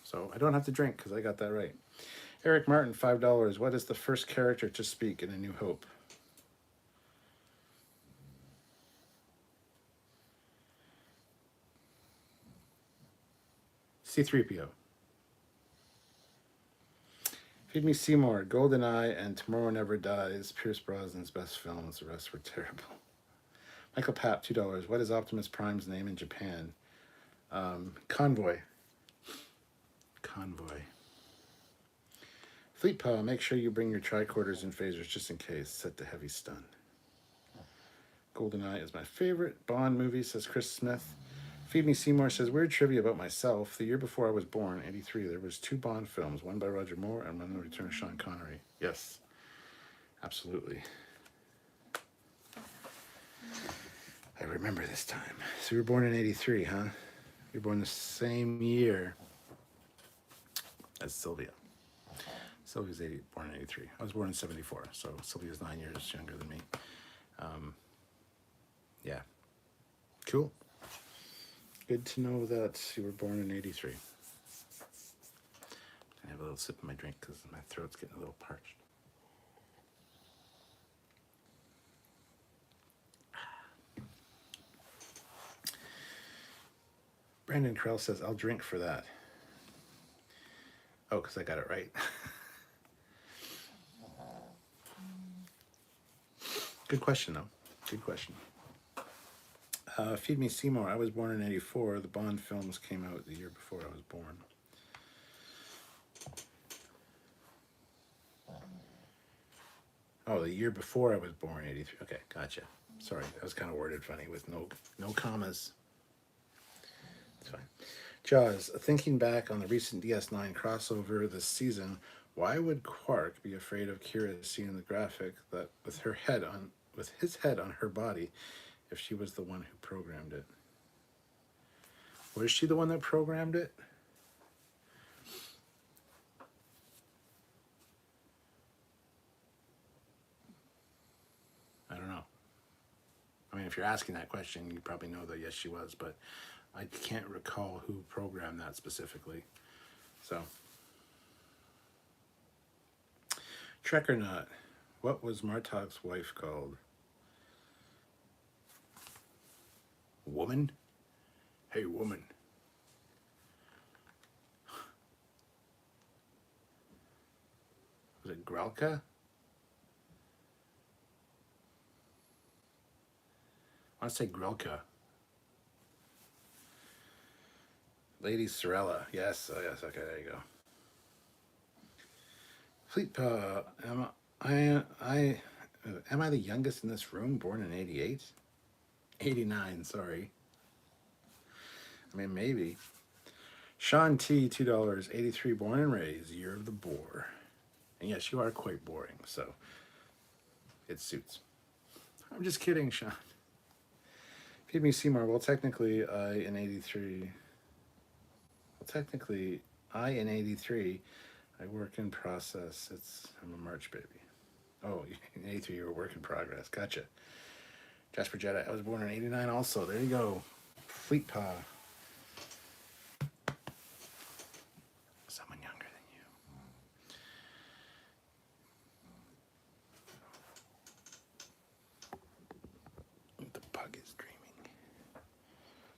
So I don't have to drink because I got that right. Eric Martin, $5. What is the first character to speak in A New Hope? C-3PO. Feed Me Seymour, GoldenEye, and Tomorrow Never Dies, Pierce Brosnan's best films. The rest were terrible. Michael Papp, $2. What is Optimus Prime's name in Japan? Convoy. Convoy. Fleet Paw, make sure you bring your tricorders and phasers just in case. Set to heavy stun. GoldenEye is my favorite Bond movie, says Chris Smith. Feed Me Seymour says, weird trivia about myself. The year before I was born, 83, there was 2 Bond films, one by Roger Moore and one by Return of Sean Connery. Yes, absolutely. I remember this time. So you were born in 83, huh? You were born the same year as Sylvia. Sylvia's born in 83. I was born in 74, so Sylvia's 9 years younger than me. Yeah. Cool. Good to know that you were born in 83. I have a little sip of my drink because my throat's getting a little parched. Brandon Krell says, I'll drink for that. Oh, because I got it right. Good question, though. Good question. Feed Me Seymour. I was born in 84. The Bond films came out the year before I was born. Oh, the year before I was born, 83. Okay, gotcha. Sorry, that was kind of worded funny with no commas. It's fine. Jaws. Thinking back on the recent DS9 crossover this season, why would Quark be afraid of Kira seeing the graphic that with his head on her body if she was the one who programmed it? Was she the one that programmed it? I don't know. I mean, if you're asking that question, you probably know that yes, she was, but I can't recall who programmed that specifically. So, Trek or not, what was Martok's wife called? Woman? Hey, woman. Was it Grelka? I want to say Grelka. Lady Sorella. Yes. Oh, yes. Okay, there you go. Fleet Paw. Am I the youngest in this room? Born in 88? 89, sorry. I mean, maybe. Sean T, $2. 83, born and raised, year of the boar. And yes, you are quite boring, so it suits. I'm just kidding, Sean. Feed Me Seymour. Well, technically, I in 83. I work in process. I'm a March baby. Oh, in 83, you're a work in progress. Gotcha. Jasper Jedi. I was born in 89 also. There you go. Fleet Paw. Someone younger than you. The pug is dreaming.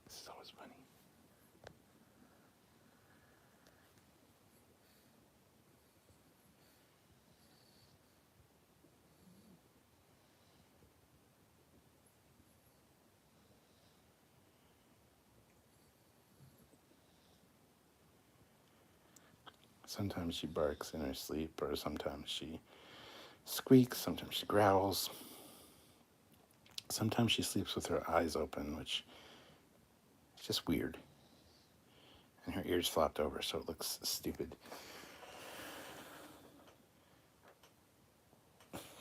This is always funny. Sometimes she barks in her sleep, or sometimes she squeaks, sometimes she growls. Sometimes she sleeps with her eyes open, which is just weird. And her ears flopped over, so it looks stupid.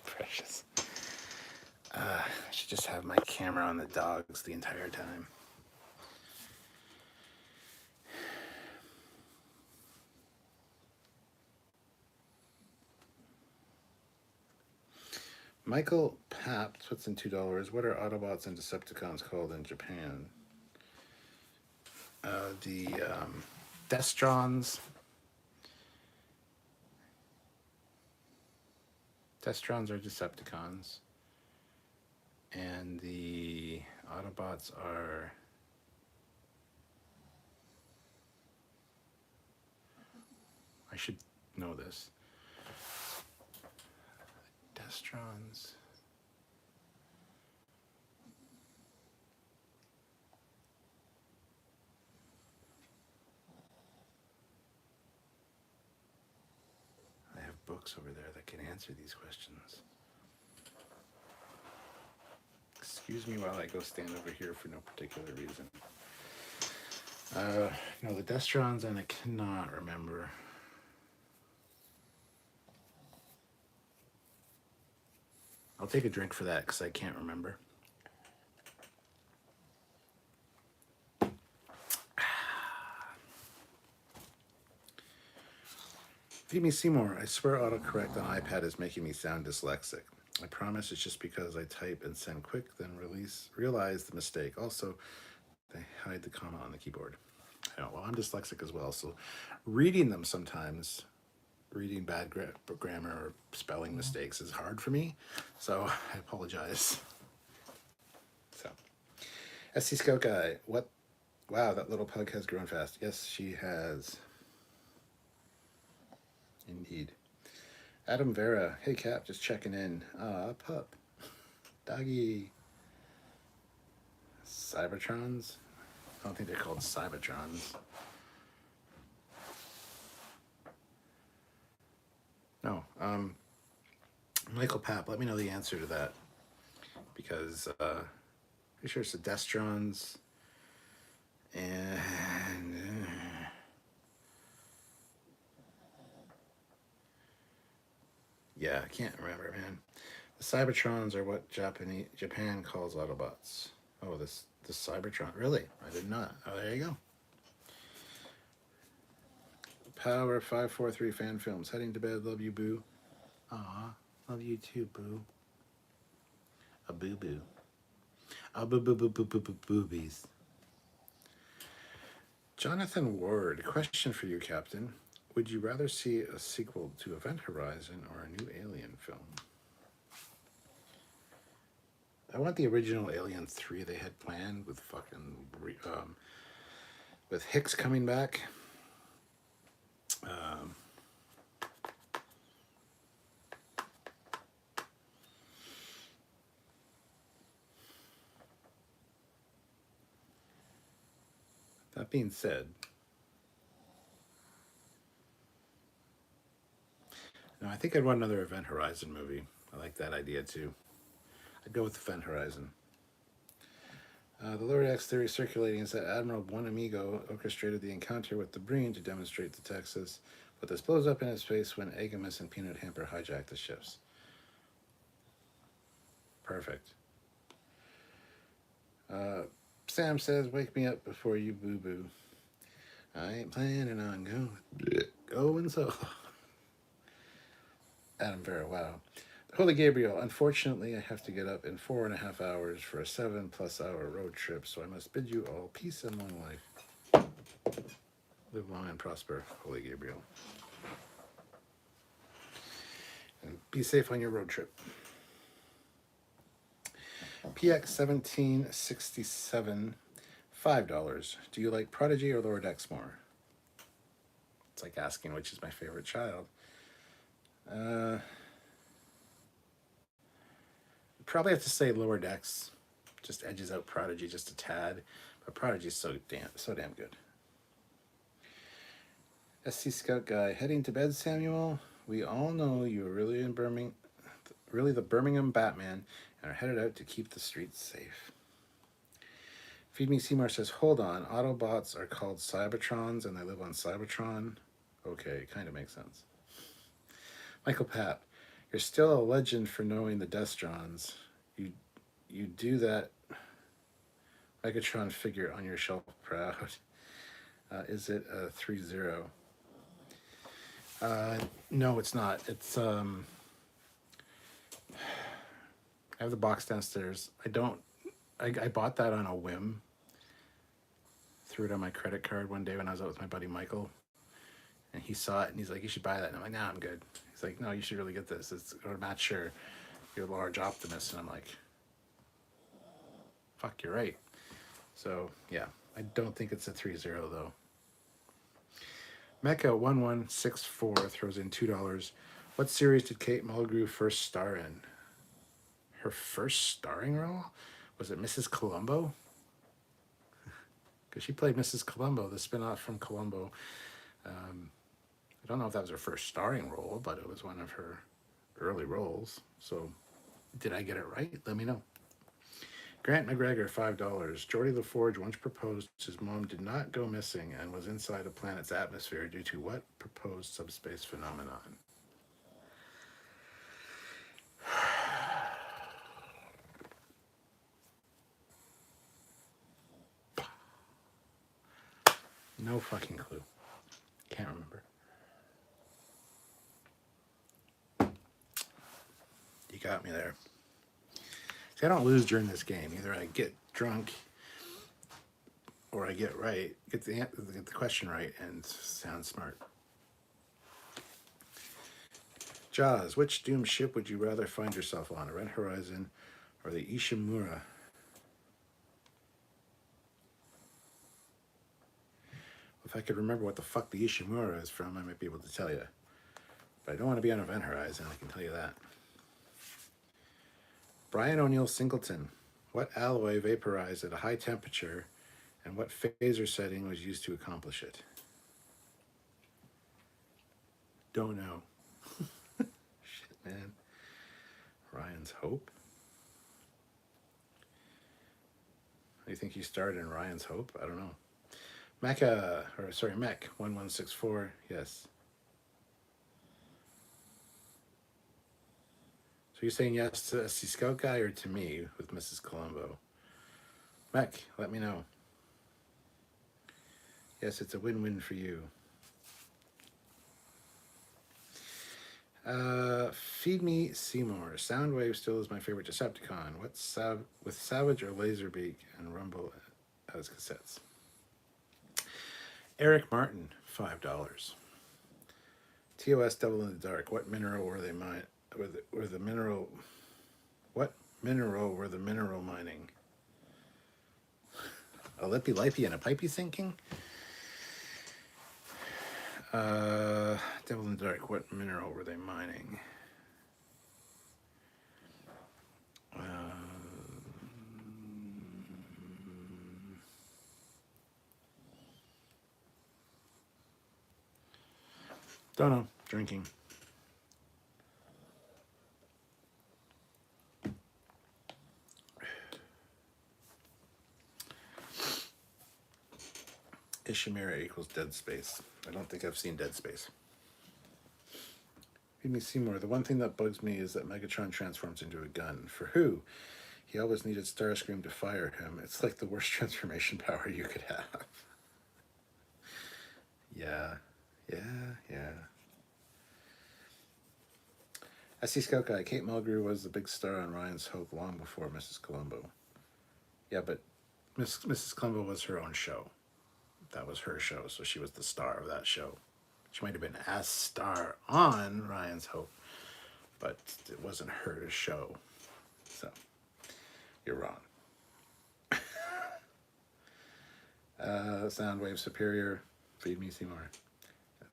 Precious. I should just have my camera on the dogs the entire time. Michael Papp puts in $2. What are Autobots and Decepticons called in Japan? The Destrons. Destrons are Decepticons. And the Autobots are... I should know this. Destrons. I have books over there that can answer these questions. Excuse me while I go stand over here for no particular reason. No, the Destrons, and I cannot remember. I'll take a drink for that because I can't remember. Feed me Seymour. I swear autocorrect on iPad is making me sound dyslexic. I promise it's just because I type and send quick, then realize the mistake. Also, they hide the comma on the keyboard. I know, well, I'm dyslexic as well, so reading them sometimes, reading bad grammar or spelling mistakes is hard for me, so I apologize. So, SC Scout Guy, what? Wow, that little pug has grown fast. Yes, she has. Indeed. Adam Vera, hey Cap, just checking in. Pup. Doggy. Cybertrons? I don't think they're called Cybertrons. No. Michael Papp, let me know the answer to that. Because, pretty sure it's the Destrons. And... yeah, I can't remember, man. The Cybertrons are what Japan calls Autobots. Oh, the Cybertron. Really? I did not. Oh, there you go. Power 543 fan films. Heading to bed. Love you, boo. Aw, love you too, boo. A boo boo. A boo boo boo boo boo boo boobies. Jonathan Ward, question for you, Captain. Would you rather see a sequel to Event Horizon or a new Alien film? I want the original Alien 3 they had planned with fucking with Hicks coming back. That being said, no, I think I'd want another Event Horizon movie. I like that idea too. I'd go with Event Horizon. The Lower Decks theory circulating is that Admiral Buenamigo orchestrated the encounter with the Breen to demonstrate to Texas, but this blows up in his face when Agamus and Peanut Hamper hijack the ships. Perfect. Sam says, wake me up before you boo-boo. I ain't planning on going solo. Adam Vera, wow. Holy Gabriel, unfortunately, I have to get up in 4.5 hours for a 7+ hour road trip, so I must bid you all peace and long life. Live long and prosper, Holy Gabriel. And be safe on your road trip. PX 1767, $5. Do you like Prodigy or Lower Decks more? It's like asking which is my favorite child. Probably have to say Lower Decks. Just edges out Prodigy just a tad, but Prodigy's so damn good. SC Scout Guy, heading to bed, Samuel. We all know you are really the Birmingham Batman, and are headed out to keep the streets safe. Feed Me Seymour says, hold on, Autobots are called Cybertrons and they live on Cybertron? Okay, kind of makes sense. Michael Papp, you're still a legend for knowing the Destrons. You do that Megatron figure on your shelf proud. Is it a 3-0? No, it's not. It's I have the box downstairs. I bought that on a whim. Threw it on my credit card one day when I was out with my buddy Michael. And he saw it and he's like, you should buy that. And I'm like, nah, I'm good. He's like, no, you should really get this. It's going to match your large optimist. And I'm like, fuck, you're right. So, yeah, I don't think it's a 3-0 though. Mecca1164 throws in $2. What series did Kate Mulgrew first star in? Her first starring role? Was it Mrs. Columbo? Because she played Mrs. Columbo, the spinoff from Columbo. I don't know if that was her first starring role, but it was one of her early roles. So, did I get it right? Let me know. Grant McGregor, $5. Geordie LaForge once proposed his mom did not go missing and was inside a planet's atmosphere due to what proposed subspace phenomenon? No fucking clue. Can't remember. You got me there. See, I don't lose during this game. Either I get drunk or I get the question right and sound smart. Jaws, which doomed ship would you rather find yourself on? Event Horizon or the Ishimura? If I could remember what the fuck the Ishimura is from, I might be able to tell you. But I don't want to be on Event Horizon, I can tell you that. Brian O'Neill Singleton, what alloy vaporized at a high temperature and what phaser setting was used to accomplish it? Don't know. Shit, man. Ryan's Hope? Do you think you started in Ryan's Hope? I don't know. Mech1164, yes. So you're saying yes to SC Scout Guy or to me with Mrs. Columbo? Mech, let me know. Yes, it's a win-win for you. Feed Me Seymour. Soundwave still is my favorite Decepticon. What's with Savage or Laserbeak and Rumble as cassettes? Eric Martin, $5. TOS Devil in the Dark. What mineral were they mining? What mineral were the mineral mining? A lippy lipey and a pipey thinking? Devil in the Dark. What mineral were they mining? Don't know. Drinking. Ishimura equals Dead Space. I don't think I've seen Dead Space. Feed Me Seymour. The one thing that bugs me is that Megatron transforms into a gun. For who? He always needed Starscream to fire him. It's like the worst transformation power you could have. Yeah. SC Scout Guy. Kate Mulgrew was the big star on Ryan's Hope long before Mrs. Columbo. Yeah, but Mrs. Columbo was her own show. That was her show, so she was the star of that show. She might have been a star on Ryan's Hope, but it wasn't her show. So, you're wrong. Soundwave Superior. Feed Me Seymour.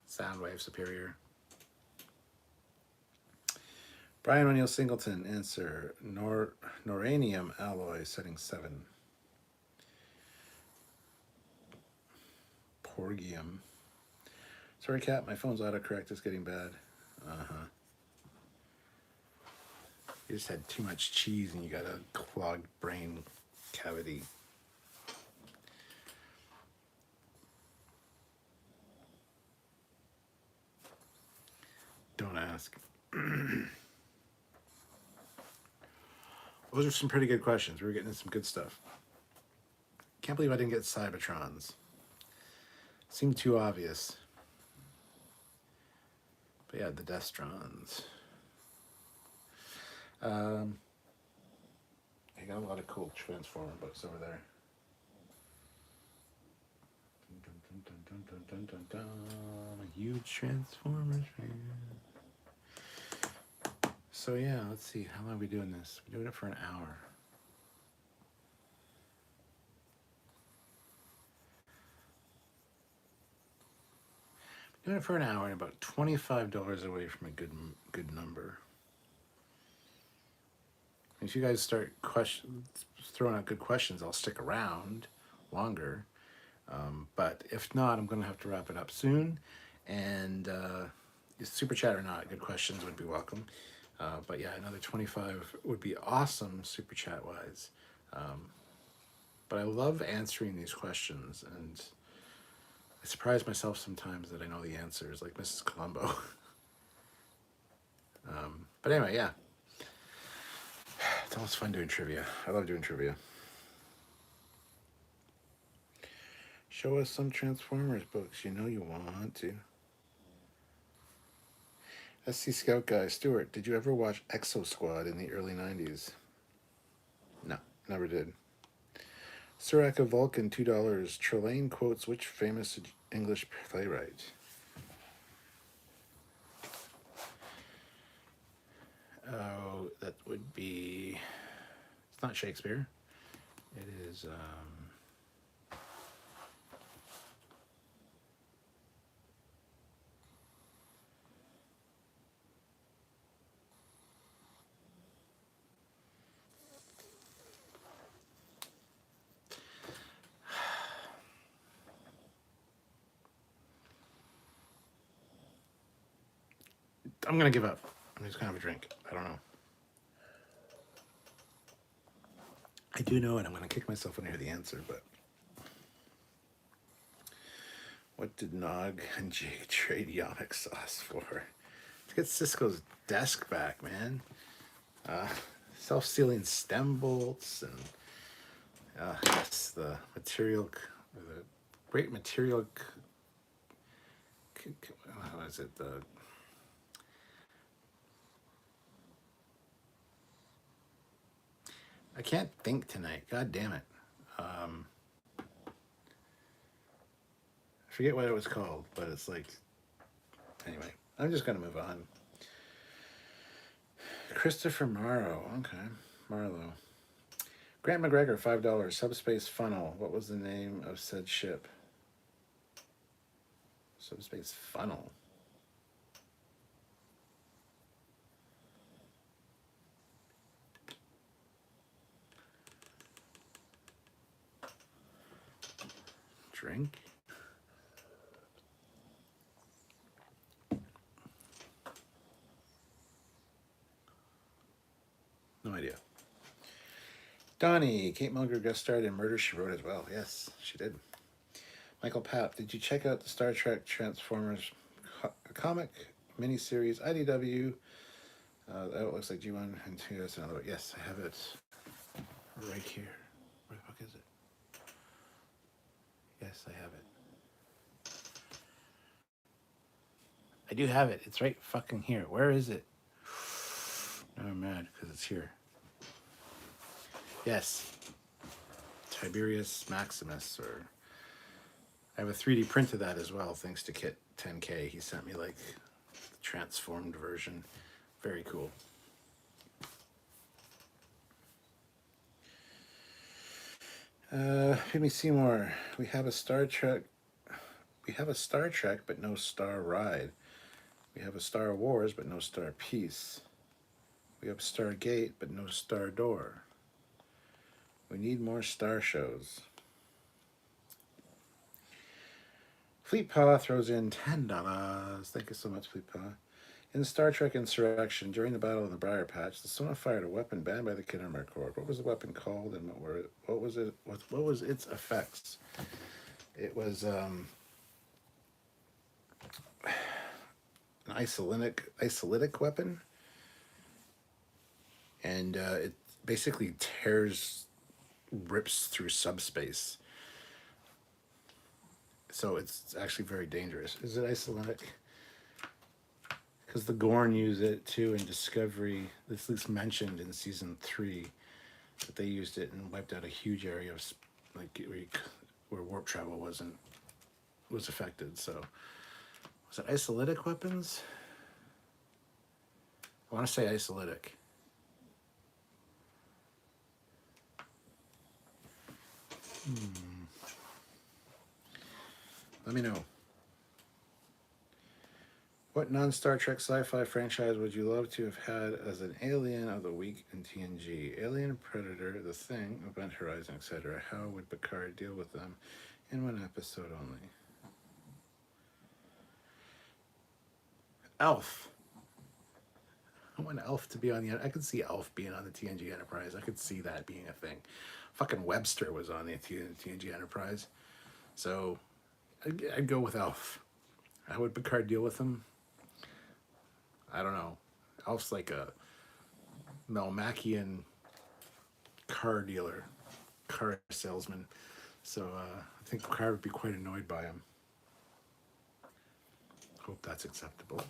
Soundwave Superior. Brian O'Neill Singleton. Answer. Noranium alloy setting 7. Porgium. Sorry, Cat, my phone's autocorrect is getting bad. You just had too much cheese and you got a clogged brain cavity. Don't ask. Those are some pretty good questions. We were getting some good stuff. Can't believe I didn't get Cybertrons. Seemed too obvious. But yeah, the Destrons. I got a lot of cool Transformer books over there. Dun, dun, dun, dun, dun, dun, dun, dun. A huge Transformers fan. So yeah, let's see. How long are we doing this? We're doing it for an hour. Doing it for an hour and about $25 away from a good number. If you guys start throwing out good questions, I'll stick around longer. But if not, I'm going to have to wrap it up soon. And super chat or not, good questions would be welcome. But yeah, another 25 would be awesome, super chat wise. But I love answering these questions, and I surprise myself sometimes that I know the answers, like Mrs. Columbo. But anyway, yeah. It's always fun doing trivia. I love doing trivia. Show us some Transformers books. You know you want to. SC Scout Guy, Stuart, did you ever watch Exo Squad in the early 90s? No, never did. Siraka Vulcan, $2. Trelane quotes which famous English playwright? Oh, that would be... It's not Shakespeare. It is... I'm going to give up. I'm just going to have a drink. I don't know. I do know it. I'm going to kick myself when I hear the answer, but... What did Nog and Jake trade Yonic Sauce for? To get Cisco's desk back, man. Self-sealing stem bolts and... yes, the material... The great material... How is it? I can't think tonight. God damn it. I forget what it was called, but it's like... Anyway, I'm just going to move on. Christopher Morrow. Okay. Marlowe. Grant McGregor, $5. Subspace Funnel. What was the name of said ship? Subspace Funnel. Drink. No idea. Donnie, Kate Mulgrew guest starred in Murder, She Wrote as well. Yes, she did. Michael Papp, did you check out the Star Trek Transformers comic miniseries IDW? That looks like G1 and 2. That's another one. Yes, I have it right here. Where the fuck is it? Yes, I have it. I do have it. It's right fucking here. Where is it? Now I'm mad because it's here. Yes. Tiberius Maximus, or... I have a 3D print of that as well, thanks to Kit 10K. He sent me, like, the transformed version. Very cool. Jimmy Seymour, we have a Star Trek, but no Star Ride. We have a Star Wars, but no Star Peace. We have Stargate, but no Star Door. We need more Star shows. Fleet Paw throws in $10. Thank you so much, Fleet Paw. In Star Trek Insurrection, during the Battle of the Briar Patch, the Sona fired a weapon banned by the Khitomer Corps. What was the weapon called, and what was its effects? It was an isolytic weapon, and it basically rips through subspace. So it's actually very dangerous. Is it isolytic? Because the Gorn use it too in Discovery. This is mentioned in season 3. But they used it and wiped out a huge area of like where warp travel was affected. So was it isolytic weapons? I want to say isolytic. Let me know. What non-Star Trek sci-fi franchise would you love to have had as an alien of the week in TNG? Alien, Predator, The Thing, Event Horizon, etc. How would Picard deal with them in one episode only? Elf. I want Elf to be on the... I could see Elf being on the TNG Enterprise. I could see that being a thing. Fucking Webster was on the TNG Enterprise. So I'd go with Elf. How would Picard deal with him? I don't know. Elf's like a Melmacian car dealer, car salesman. So I think Picard would be quite annoyed by him. Hope that's acceptable.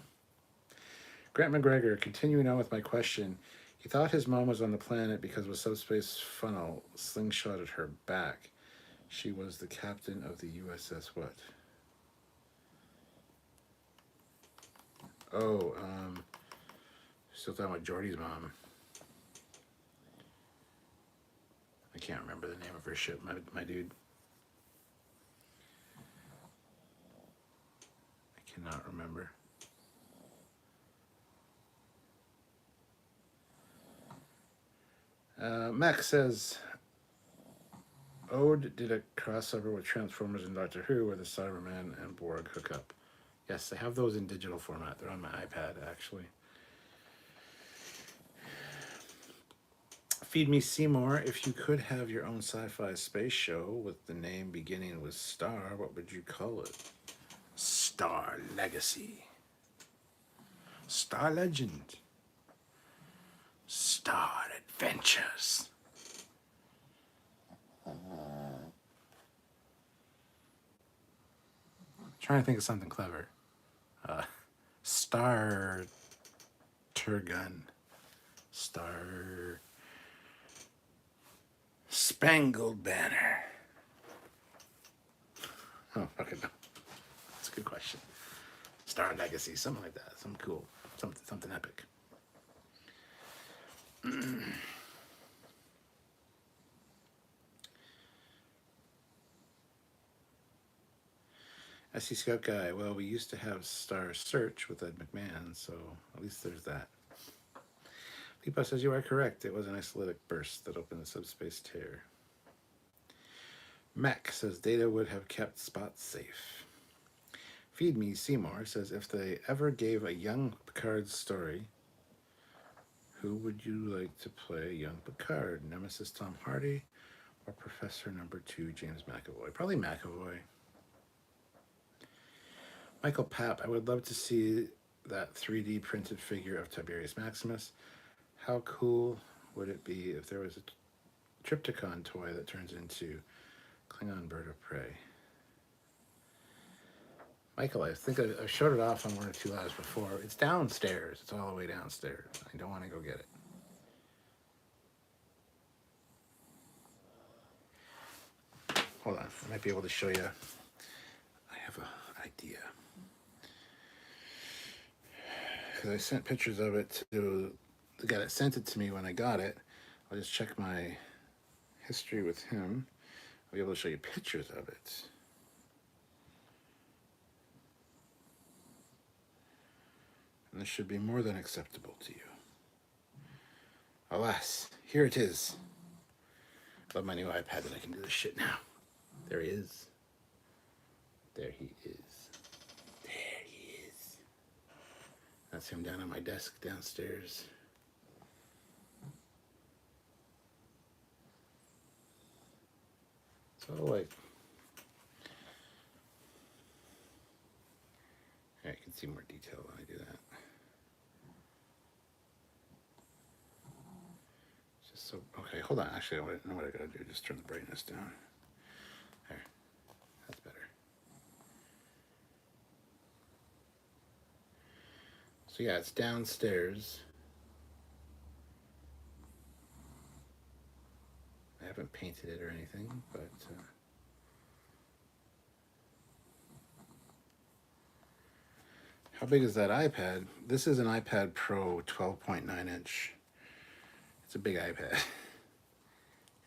Grant McGregor, continuing on with my question. He thought his mom was on the planet because of a subspace funnel slingshotted her back. She was the captain of the USS what? Oh, still talking about Geordi's mom. I can't remember the name of her ship, my dude. I cannot remember. Max says, Ode did a crossover with Transformers and Doctor Who where the Cyberman and Borg hook up. Yes, I have those in digital format. They're on my iPad, actually. Feed Me Seymour. If you could have your own sci-fi space show with the name beginning with Star, what would you call it? Star Legacy. Star Legend. Star Adventures. Trying to think of something clever. Star Turgun. Star Spangled Banner. Oh, fucking no. That's a good question. Star Legacy, something like that. Something cool. Something epic. SC Scout Guy. Well, we used to have Star Search with Ed McMahon, so at least there's that. Lipa says you are correct. It was an isolytic burst that opened the subspace tear. Mac says Data would have kept Spot safe. Feed Me Seymour says if they ever gave a young Picard story, who would you like to play young Picard? Nemesis Tom Hardy or Professor Number 2 James McAvoy? Probably McAvoy. Michael Papp, I would love to see that 3D printed figure of Tiberius Maximus. How cool would it be if there was a Triptychon toy that turns into Klingon Bird of Prey? Michael, I think I showed it off on one or two lives before. It's downstairs. It's all the way downstairs. I don't want to go get it. Hold on. I might be able to show you. I have an idea. Because I sent pictures of it to the guy that sent it to me when I got it. I'll just check my history with him. I'll be able to show you pictures of it. And this should be more than acceptable to you. Alas, here it is. Love my new iPad that I can do this shit now. There he is. There he is. There he is. That's him down on my desk downstairs. So like, yeah, you can see more detail when I do that. Just so, okay, hold on. Actually, I know what I gotta do. Just turn the brightness down. There, that's better. So yeah, it's downstairs. haven't painted it or anything, but how big is that iPad? This is an iPad Pro 12.9 inch. It's a big iPad.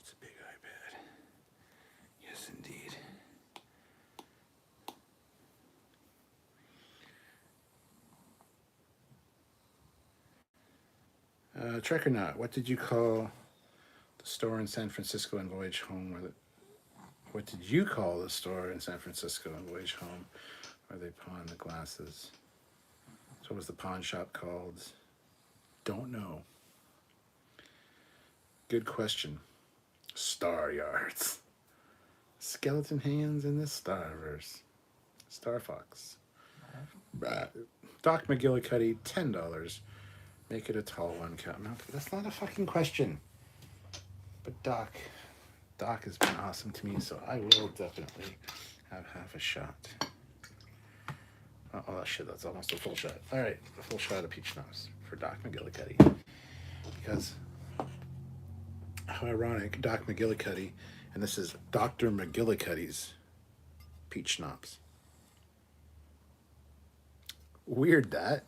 It's a big iPad. Yes, indeed. Trekyards, what did you call the store in San Francisco and Voyage Home? What did you call the store in San Francisco and Voyage Home where they pawned the glasses? So what was the pawn shop called? Don't know. Good question. Star Yards. Skeleton hands in the Starverse. Star Fox. Doc McGillicuddy, $10. Make it a tall one, Captain. No, that's not a fucking question. But Doc has been awesome to me, so I will definitely have half a shot. Oh shit, that's almost a full shot. All right, a full shot of peach schnapps for Doc McGillicuddy. Because, how ironic, Doc McGillicuddy, and this is Dr. McGillicuddy's peach schnapps. Weird that.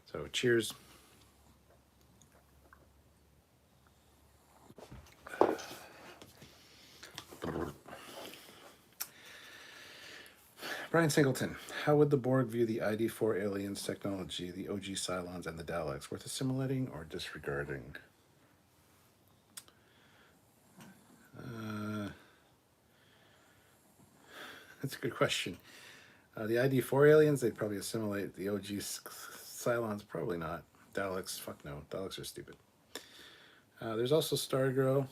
So cheers. Brian Singleton, how would the Borg view the ID4 aliens technology, the OG Cylons, and the Daleks? Worth assimilating or disregarding? That's a good question. The ID4 aliens, they'd probably assimilate. The OG Cylons, probably not. Daleks, fuck no. Daleks are stupid. There's also Stargirl,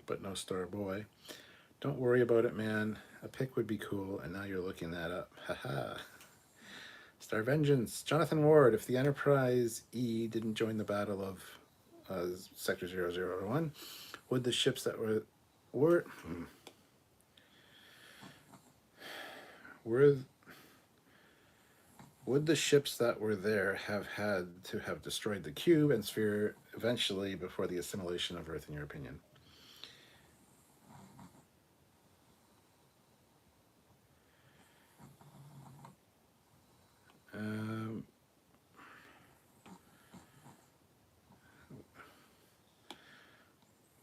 but no Starboy. Don't worry about it, man. A pic would be cool, and now you're looking that up. Haha. Star Vengeance. Jonathan Ward, if the Enterprise E didn't join the battle of Sector 001, would the ships that would the ships that were there have had to have destroyed the cube and sphere eventually before the assimilation of Earth, in your opinion?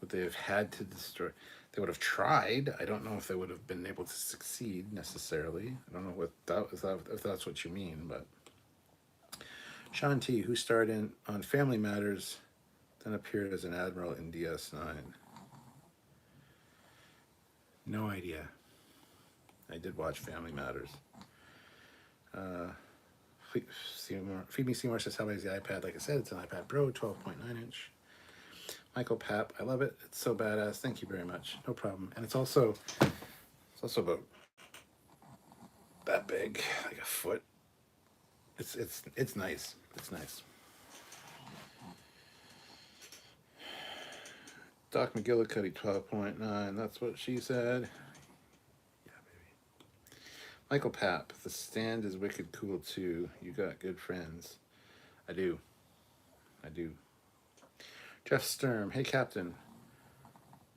Would they have had to destroy? They would have tried. I don't know if they would have been able to succeed necessarily. I don't know if that's what you mean, but Sean T, who starred on Family Matters, then appeared as an admiral in DS9. No idea. I did watch Family Matters. Feed Me Seymour says, how big is the iPad? Like I said, it's an iPad Pro, 12.9 inch. Michael Papp, I love it. It's so badass. Thank you very much. No problem. And it's also about that big, like a foot. It's nice. It's nice. Doc McGillicuddy, 12.9. That's what she said. Yeah, baby. Michael Papp, the stand is wicked cool too. You got good friends. I do. Jeff Sturm, hey Captain.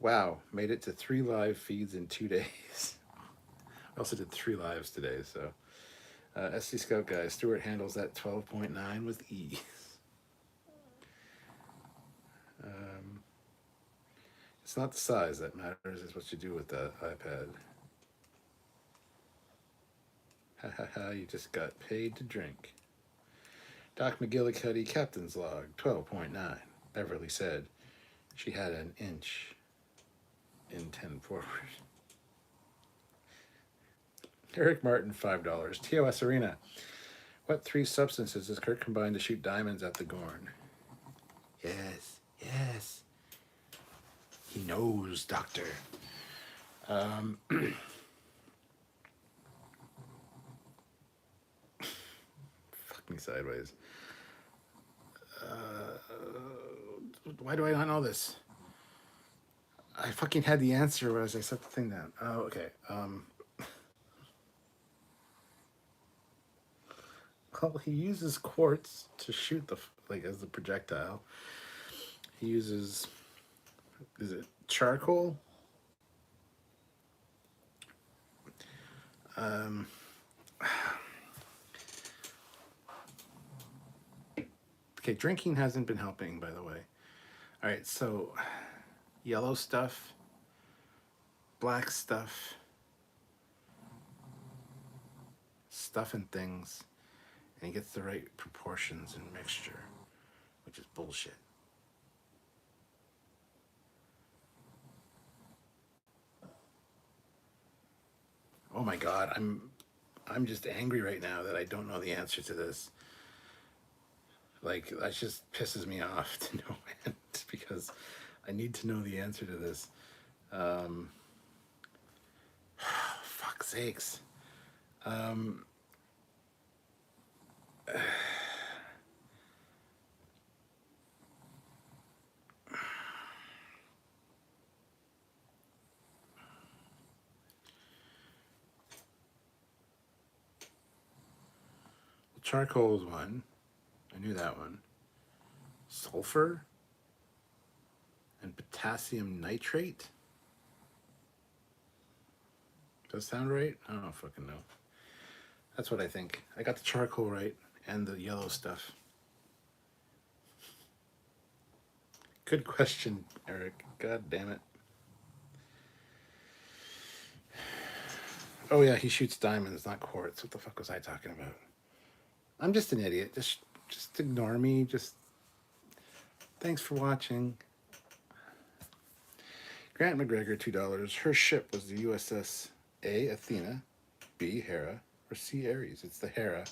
Wow, made it to 3 live feeds in 2 days. I also did 3 lives today, so. SC Scout guy, Stuart handles that 12.9 with ease. It's not the size that matters, it's what you do with that iPad. Ha ha ha, you just got paid to drink. Doc McGillicuddy, Captain's Log, 12.9. Beverly said she had an inch in 10 forward. Eric Martin, $5. TOS Arena. What 3 substances does Kirk combine to shoot diamonds at the Gorn? Yes. He knows, Doctor. Fuck me sideways. Why do I not know this? I fucking had the answer as I set the thing down. Oh, okay. Well, he uses quartz to shoot as the projectile. He uses Is it charcoal? Okay, drinking hasn't been helping, by the way. All right, so yellow stuff, black stuff, stuff and things, and he gets the right proportions and mixture, which is bullshit. Oh my god, I'm just angry right now that I don't know the answer to this. Like, that just pisses me off to no end because I need to know the answer to this. Fuck sakes. Charcoal is one. I knew that one. Sulfur and potassium nitrate. Does that sound right? I don't fucking know. That's what I think. I got the charcoal right and the yellow stuff. Good question, Eric. God damn it. Oh yeah, he shoots diamonds, not quartz. What the fuck was I talking about? I'm just an idiot. Just ignore me. Just thanks for watching. Grant McGregor, $2. Her ship was the USS A, Athena, B, Hera, or C, Ares. It's the Hera,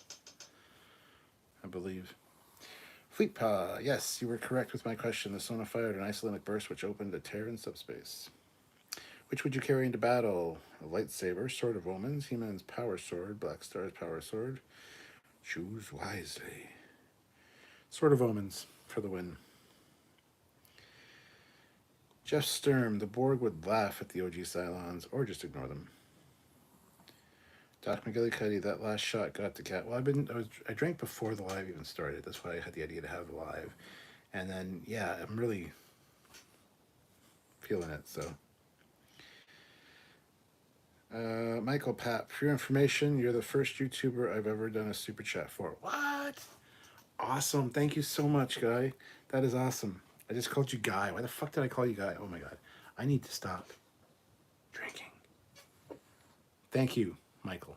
I believe. Fleetpaw, yes, you were correct with my question. The Sona fired an Icelandic burst which opened a tear in subspace. Which would you carry into battle? A lightsaber, Sword of Omens, He-Man's power sword, Black Star's power sword. Choose wisely. Sword of Omens for the win. Jeff Sturm, the Borg would laugh at the OG Cylons or just ignore them. Doc McGillicuddy, that last shot got the cat. Well, I drank before the live even started. That's why I had the idea to have the live. And then, yeah, I'm really feeling it, so. Michael Papp, for your information, you're the first YouTuber I've ever done a super chat for. What? Awesome. Thank you so much, Guy. That is awesome. I just called you Guy. Why the fuck did I call you Guy? Oh my god. I need to stop drinking. Thank you, Michael.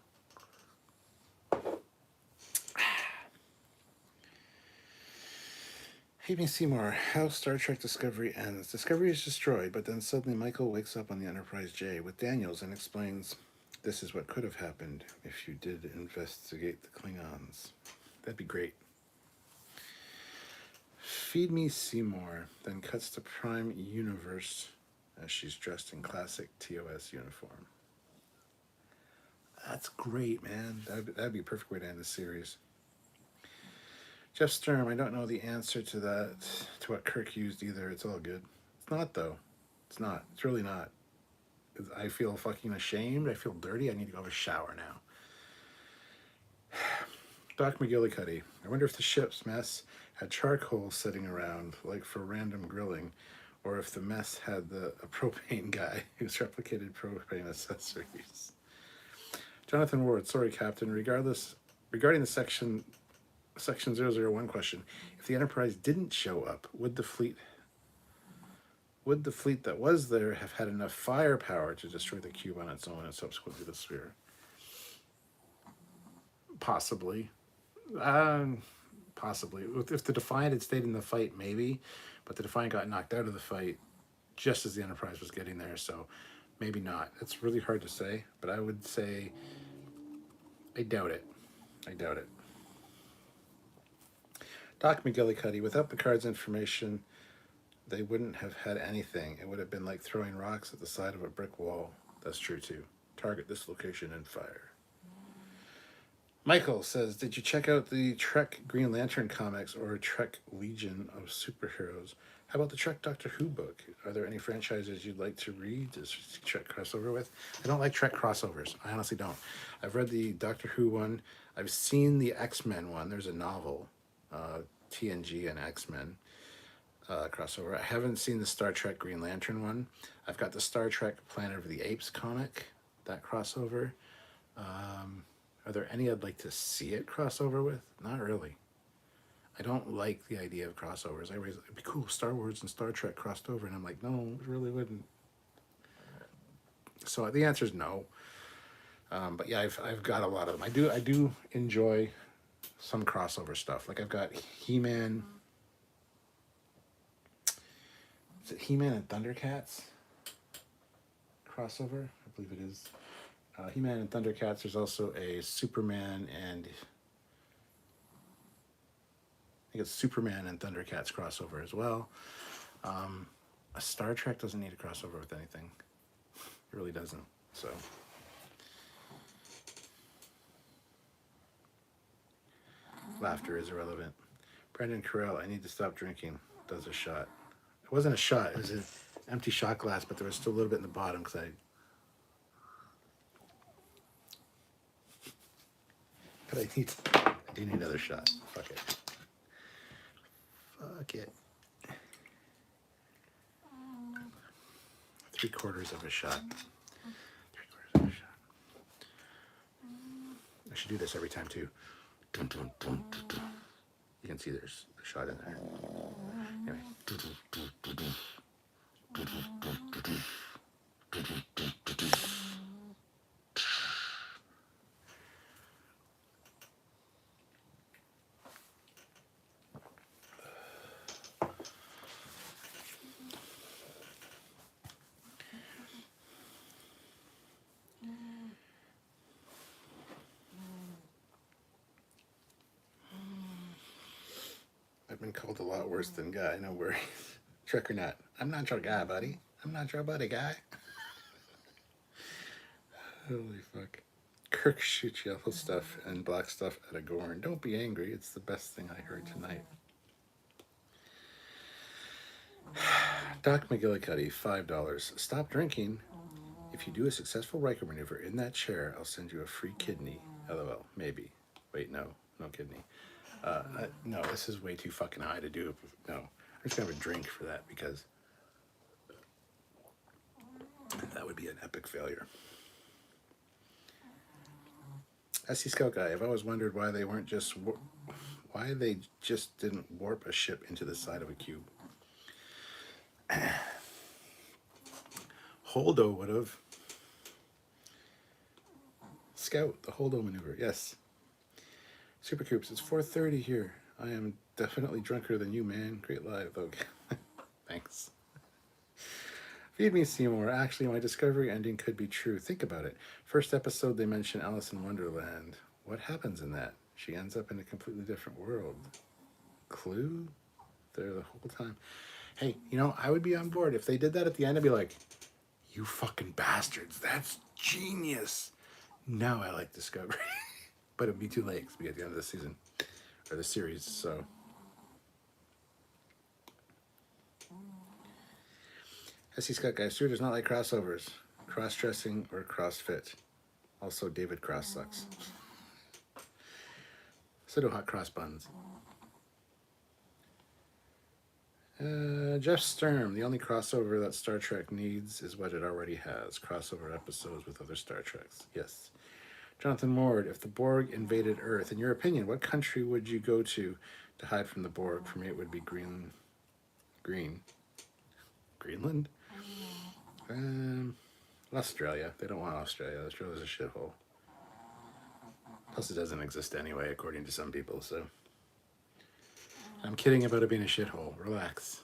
Amy Seymour, how Star Trek Discovery ends. Discovery is destroyed, but then suddenly Michael wakes up on the Enterprise J with Daniels and explains, this is what could have happened if you did investigate the Klingons. That'd be great. Feed me Seymour, then cuts to Prime Universe as she's dressed in classic TOS uniform. That's great, man. That'd be a perfect way to end the series. Jeff Sturm, I don't know the answer to that, to what Kirk used either. It's all good. It's not, though. It's not. It's really not. I feel fucking ashamed. I feel dirty. I need to go have a shower now. Doc McGillicuddy, I wonder if the ship's mess had charcoal sitting around, like for random grilling, or if the mess had a propane guy who's replicated propane accessories. Jonathan Ward, sorry, Captain. Regarding the Section 001 question, if the Enterprise didn't show up, would the fleet that was there have had enough firepower to destroy the cube on its own and subsequently the sphere? Possibly. Possibly. If the Defiant had stayed in the fight, maybe, but the Defiant got knocked out of the fight just as the Enterprise was getting there, so maybe not. It's really hard to say, but I would say I doubt it. I doubt it. Doc McGillicuddy, without Picard's information, they wouldn't have had anything. It would have been like throwing rocks at the side of a brick wall. That's true too. Target this location and fire. Michael says, did you check out the Trek Green Lantern comics or Trek Legion of Superheroes? How about the Trek Doctor Who book? Are there any franchises you'd like to read? Does Trek crossover with? I don't like Trek crossovers. I honestly don't. I've read the Doctor Who one. I've seen the X-Men one. There's a novel, TNG and X-Men. crossover. I haven't seen the Star Trek Green Lantern one. I've got the Star Trek Planet of the Apes comic, that crossover. Are there any I'd like to see it crossover with? Not really. I don't like the idea of crossovers. It'd be cool, Star Wars and Star Trek crossed over, and I'm like, no, it really wouldn't. So the answer is no. But yeah, I've got a lot of them. I do enjoy some crossover stuff. Like I've got He-Man. Is it He-Man and Thundercats crossover? I believe it is. He-Man and Thundercats. There's also a Superman and I think it's Superman and Thundercats crossover as well. A Star Trek doesn't need a crossover with anything. It really doesn't. So. Laughter is irrelevant. Brendan Carell, I need to stop drinking. Does a shot. It wasn't a shot. It was an empty shot glass, but there was still a little bit in the bottom because But I do need another shot. Fuck it. Fuck it. 3/4 of a shot. 3/4 of a shot. I should do this every time too. Dun, dun, dun, dun, dun. You can see there's a shot in there. Anyway. I've been called a lot worse than guy. No worries. Trick or not. I'm not your guy, buddy. I'm not your buddy, guy. Holy fuck. Kirk shoots yellow stuff and black stuff at a Gorn. Don't be angry. It's the best thing I heard tonight. Doc McGillicuddy, $5. Stop drinking. If you do a successful Riker maneuver in that chair, I'll send you a free kidney. LOL. Maybe. Wait, no. No kidney. No, this is way too fucking high to do. No. I'm just going to have a drink for that because that would be an epic failure. SC Scout Guy, I've always wondered why they weren't just... why they just didn't warp a ship into the side of a cube. Holdo would have. Scout, the Holdo maneuver, yes. Super Coops, it's 4:30 here. I am definitely drunker than you, man. Great live, though. Thanks. Feed me, Seymour. Actually, my Discovery ending could be true. Think about it. First episode, they mention Alice in Wonderland. What happens in that? She ends up in a completely different world. Clue? There the whole time. Hey, you know, I would be on board. If they did that at the end, I'd be like, you fucking bastards. That's genius. Now I like Discovery. But it'd be too late because we at the end of the season. Or the series, so... SC Scott Guy, Stu does not like crossovers, cross-dressing, or cross-fit. Also, David Cross sucks. So do hot cross buns. Jeff Sturm, the only crossover that Star Trek needs is what it already has. Crossover episodes with other Star Treks. Yes. Jonathan Mord, if the Borg invaded Earth, in your opinion, what country would you go to hide from the Borg? For me, it would be Greenland. Australia. They don't want Australia. Australia's a shithole. Plus, it doesn't exist anyway, according to some people, so... I'm kidding about it being a shithole. Relax.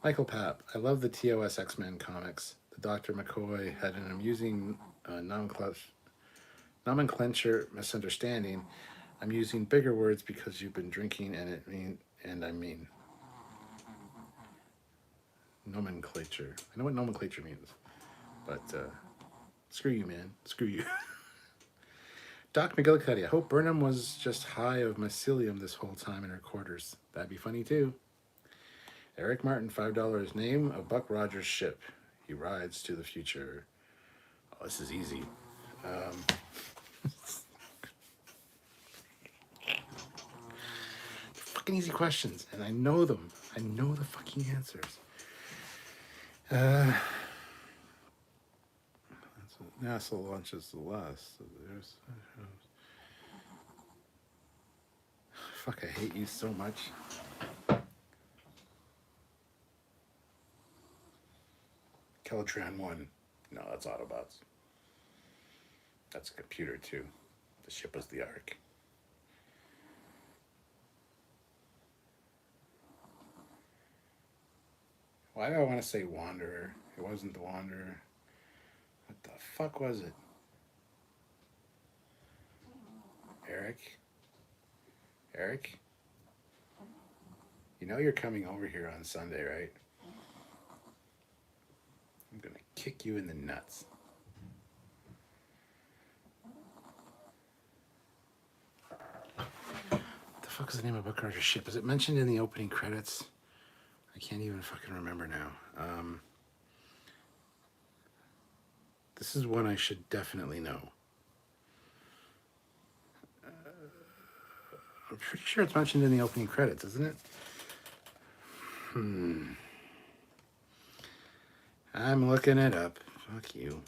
Michael Papp. I love the TOS X-Men comics. The Dr. McCoy had an amusing nomenclature misunderstanding. I'm using bigger words because you've been drinking and I mean nomenclature. I know what nomenclature means, but screw you, man. Screw you. Doc McGillicuddy, I hope Burnham was just high of mycelium this whole time in her quarters. That'd be funny too. Eric Martin, $5. Name a Buck Rogers ship. He rides to the future. Oh, this is easy. fucking easy questions, and I know them. I know the fucking answers. NASA launches the last. So there's. Fuck, I hate you so much. Caltran 1. No, that's Autobots. That's a computer, too. The ship was the Ark. Why do I want to say Wanderer? It wasn't the Wanderer. What the fuck was it? Eric? Eric? You know you're coming over here on Sunday, right? I'm gonna kick you in the nuts. What the fuck is the name of Buck Rogers' ship? Is it mentioned in the opening credits? I can't even fucking remember now. This is one I should definitely know. I'm pretty sure it's mentioned in the opening credits, isn't it? I'm looking it up. Fuck you.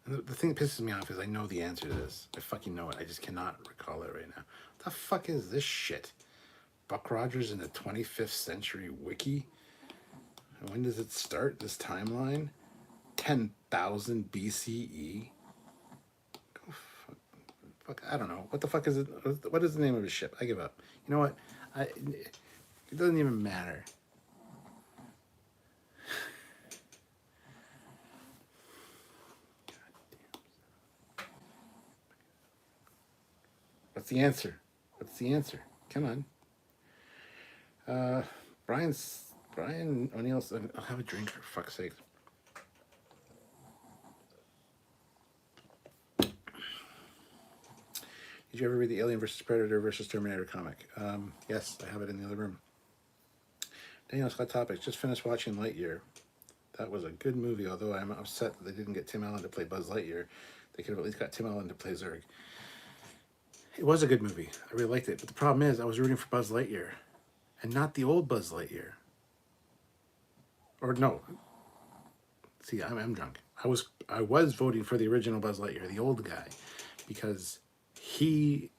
The thing that pisses me off is I know the answer to this. I fucking know it. I just cannot recall it right now. What the fuck is this shit? Buck Rogers in the 25th century wiki? And when does it start, this timeline? 10,000 BCE? Go fuck, I don't know. What the fuck is it? What is the name of his ship? I give up. You know what? It doesn't even matter. What's the answer? What's the answer? Come on. Brian O'Neill said, I'll have a drink for fuck's sake. Did you ever read the Alien vs. Predator vs. Terminator comic? Yes, I have it in the other room. Daniel Scott Topics, just finished watching Lightyear. That was a good movie, although I'm upset that they didn't get Tim Allen to play Buzz Lightyear. They could have at least got Tim Allen to play Zurg. It was a good movie. I really liked it. But the problem is I was rooting for Buzz Lightyear and not the old Buzz Lightyear. Or no. See, I'm drunk. I was voting for the original Buzz Lightyear, the old guy, because he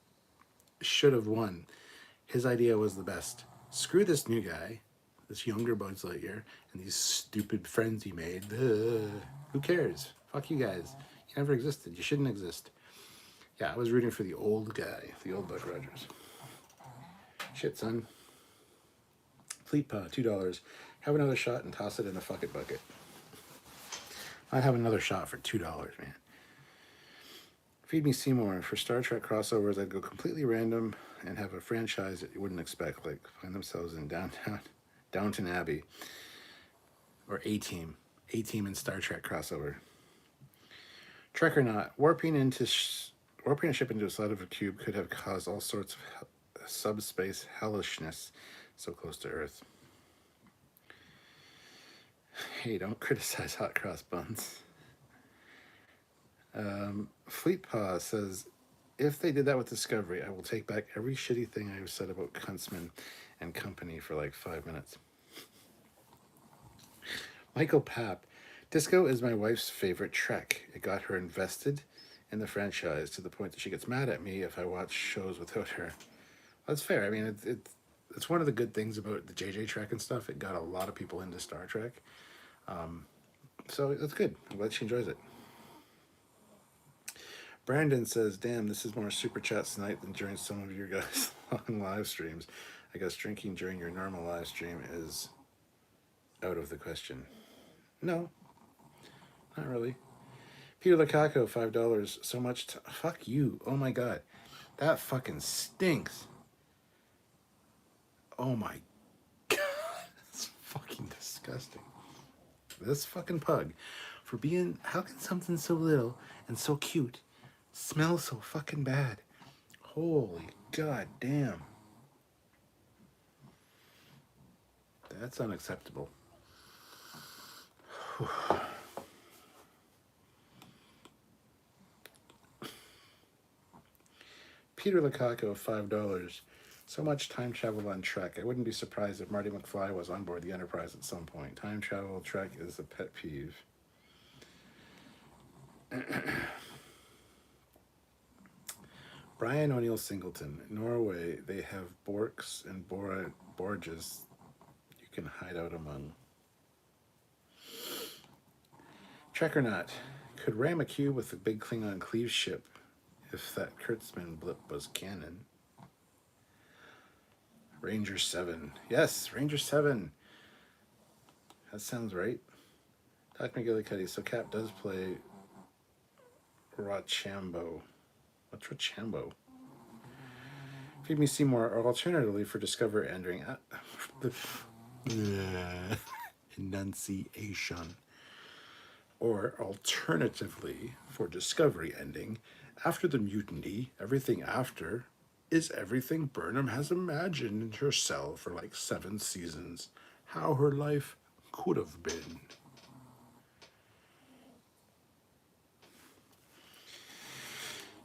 should have won. His idea was the best. Screw this new guy, this younger Buzz Lightyear, and these stupid friends he made. Who cares? Fuck you guys. You never existed. You shouldn't exist. Yeah, I was rooting for the old guy, the old Buck Rogers. Shit, son. Fleet Paw, $2. Have another shot and toss it in a fuck it bucket. I'd have another shot for $2, man. Feed me Seymour. For Star Trek crossovers, I'd go completely random and have a franchise that you wouldn't expect, like find themselves in Downton Abbey or A-Team. A-Team and Star Trek crossover. Trek or not, warping a ship into a side of a cube could have caused all sorts of subspace hellishness so close to Earth. Hey, don't criticize hot cross buns. Fleet Paw says, if they did that with Discovery, I will take back every shitty thing I've said about Kuntzman and company for like 5 minutes. Michael Papp, Disco is my wife's favorite Trek. It got her invested in the franchise to the point that she gets mad at me if I watch shows without her. That's fair. I mean, it's one of the good things about the JJ Trek and stuff. It got a lot of people into Star Trek. So that's good. I'm glad she enjoys it. Brandon says, damn, this is more super chats tonight than during some of your guys' long live streams. I guess drinking during your normal live stream is out of the question. No, not really. Peter Lukaku, $5. So much fuck you. Oh my god. That fucking stinks. Oh my god. That's Fucking disgusting. This fucking pug, for being, how can something so little and so cute smell so fucking bad? Holy god damn. That's unacceptable. Peter Lukaku, $5. So much time travel on Trek. I wouldn't be surprised if Marty McFly was on board the Enterprise at some point. Time travel Trek is a pet peeve. Brian O'Neill Singleton. Norway, they have Borks and Borges you can hide out among. Trek or not, could ram a cube with the big Klingon cleave ship if that Kurtzman blip was canon. Ranger 7. Yes, Ranger 7. That sounds right. Doc McGillicuddy. So Cap does play Rochambeau. What's Rochambeau? Feed Me Seymour, or alternatively for Discovery ending. Enunciation. Or alternatively for Discovery ending, after the mutiny, everything after is everything Burnham has imagined in herself for like 7 seasons. How her life could have been.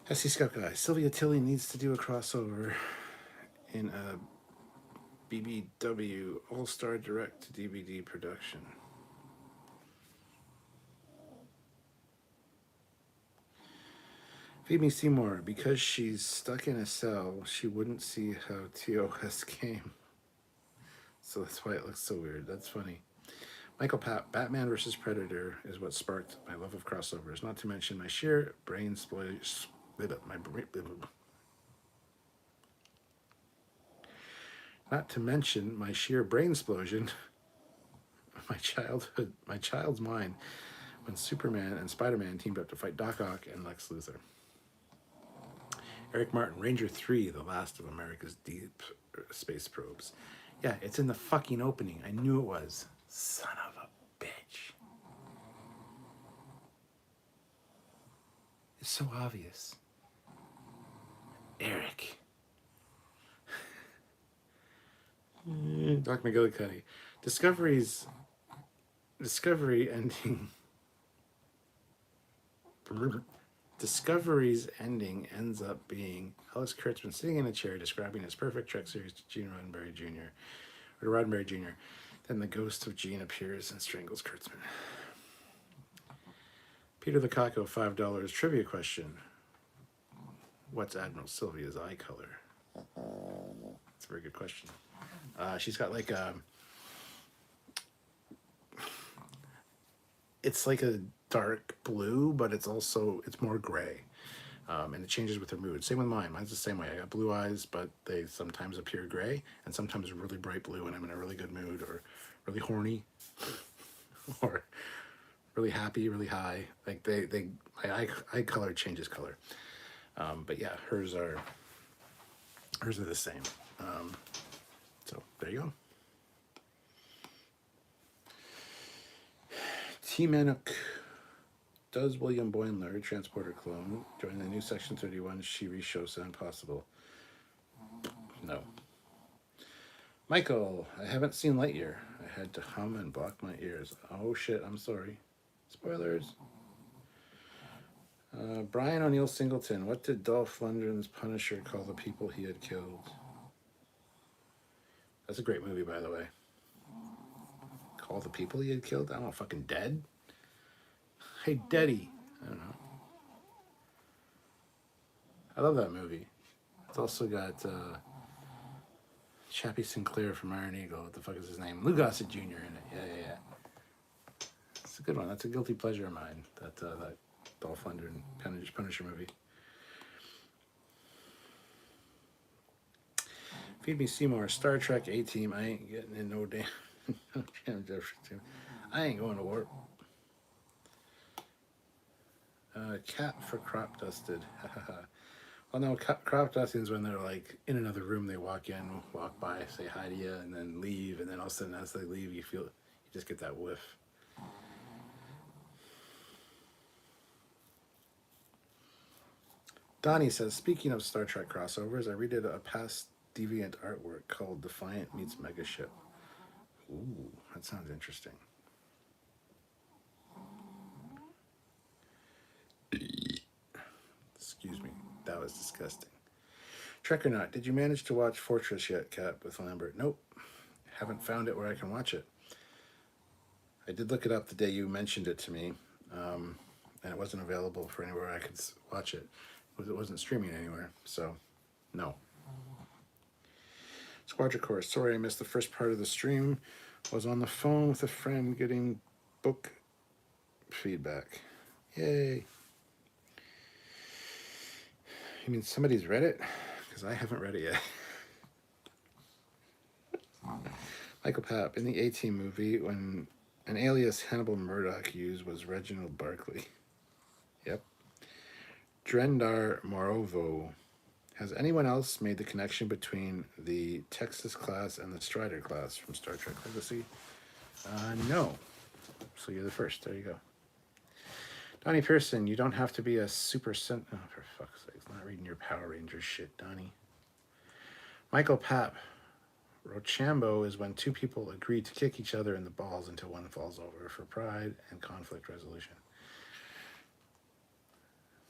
SC Scout Guy. Sylvia Tilly needs to do a crossover in a BBW All-Star Direct-to-DVD production. Feed Me Seymour. Because she's stuck in a cell, she wouldn't see how TOS came. So that's why it looks so weird. That's funny. Michael Papp. Batman vs. Predator is what sparked my love of crossovers. Not to mention my sheer brain Not to mention my sheer brain explosion, my child's mind, when Superman and Spider-Man teamed up to fight Doc Ock and Lex Luthor. Eric Martin, Ranger 3, the last of America's deep space probes. Yeah, it's in the fucking opening. I knew it was. Son of a bitch. It's so obvious. Eric. Doc McGillicuddy. Discovery ending. Discovery's ending ends up being Alex Kurtzman sitting in a chair describing his perfect Trek series to Gene Roddenberry Jr. or Roddenberry Jr. Then the ghost of Gene appears and strangles Kurtzman. Peter Lukaku, $5. Trivia question. What's Admiral Sylvia's eye color? That's a very good question. She's got like a... It's like a dark blue, but it's more gray. And it changes with her mood. Same with mine. Mine's the same way. I got blue eyes, but they sometimes appear gray, and sometimes really bright blue when I'm in a really good mood, or really horny, or really happy, really high. Like my eye color changes color. But yeah, hers are the same. So there you go. T. Manuk. Does William Boimler, transporter clone, join the new Section 31 Shiri show sound possible? No. Michael, I haven't seen Lightyear. I had to hum and block my ears. Oh shit, I'm sorry. Spoilers. Brian O'Neill Singleton, what did Dolph Lundgren's Punisher call the people he had killed? That's a great movie, by the way. Call the people he had killed? I don't know, fucking dead? Hey, Daddy. I don't know. I love that movie. It's also got Chappie Sinclair from Iron Eagle. What the fuck is his name? Lou Gossett Jr. in it. Yeah. It's a good one. That's a guilty pleasure of mine. That Dolph Lundgren Punisher movie. Feed Me Seymour. Star Trek A-Team. I ain't getting in no damn I ain't going to warp. Cat for crop dusted. Well, no, crop dusting is when they're like in another room. They walk in, walk by, say hi to you, and then leave. And then all of a sudden, as they leave, you just get that whiff. Donnie says, speaking of Star Trek crossovers, I redid a past deviant artwork called Defiant Meets Megaship. Ooh, that sounds interesting. Excuse me, that was disgusting. Trek or not, did you manage to watch Fortress yet, Kat, with Lambert? Nope, haven't found it where I can watch it. I did look it up the day you mentioned it to me, and it wasn't available for anywhere I could watch it. It wasn't streaming anywhere, so no. Squadron Course, sorry I missed the first part of the stream. Was on the phone with a friend getting book feedback. Yay. You mean somebody's read it? Because I haven't read it yet. Michael Papp, in the A-Team movie, when an alias Hannibal Murdoch used was Reginald Barclay. Yep. Drendar Morovo. Has anyone else made the connection between the Texas class and the Strider class from Star Trek Legacy? No. So you're the first. There you go. Donnie Pearson, you don't have to be a super oh, for fuck's sake. Not reading your Power Rangers shit, Donnie. Michael Papp. Rochambeau is when two people agree to kick each other in the balls until one falls over for pride and conflict resolution.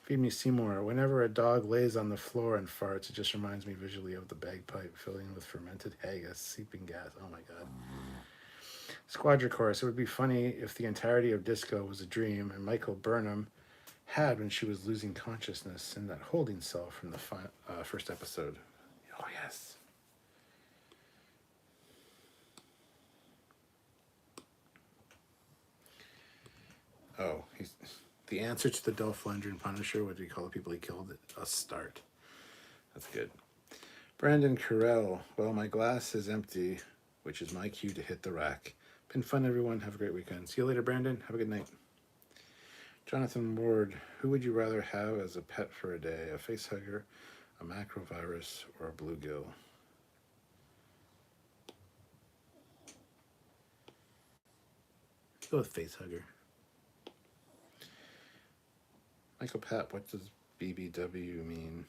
Feed me Seymour. Whenever a dog lays on the floor and farts, it just reminds me visually of the bagpipe filling with fermented haggis, seeping gas. Oh my god. Squadron Chorus. It would be funny if the entirety of Disco was a dream and Michael Burnham had when she was losing consciousness in that holding cell from the first episode. Oh yes. Oh, the answer to the Dolph Lundgren Punisher, what do you call the people he killed? A start. That's good. Brandon Carell. Well, my glass is empty, which is my cue to hit the rack. Been fun, everyone. Have a great weekend. See you later, Brandon. Have a good night. Jonathan Ward. Who would you rather have as a pet for a day? A facehugger, a macrovirus, or a bluegill? Go with facehugger. Michael Papp, what does BBW mean?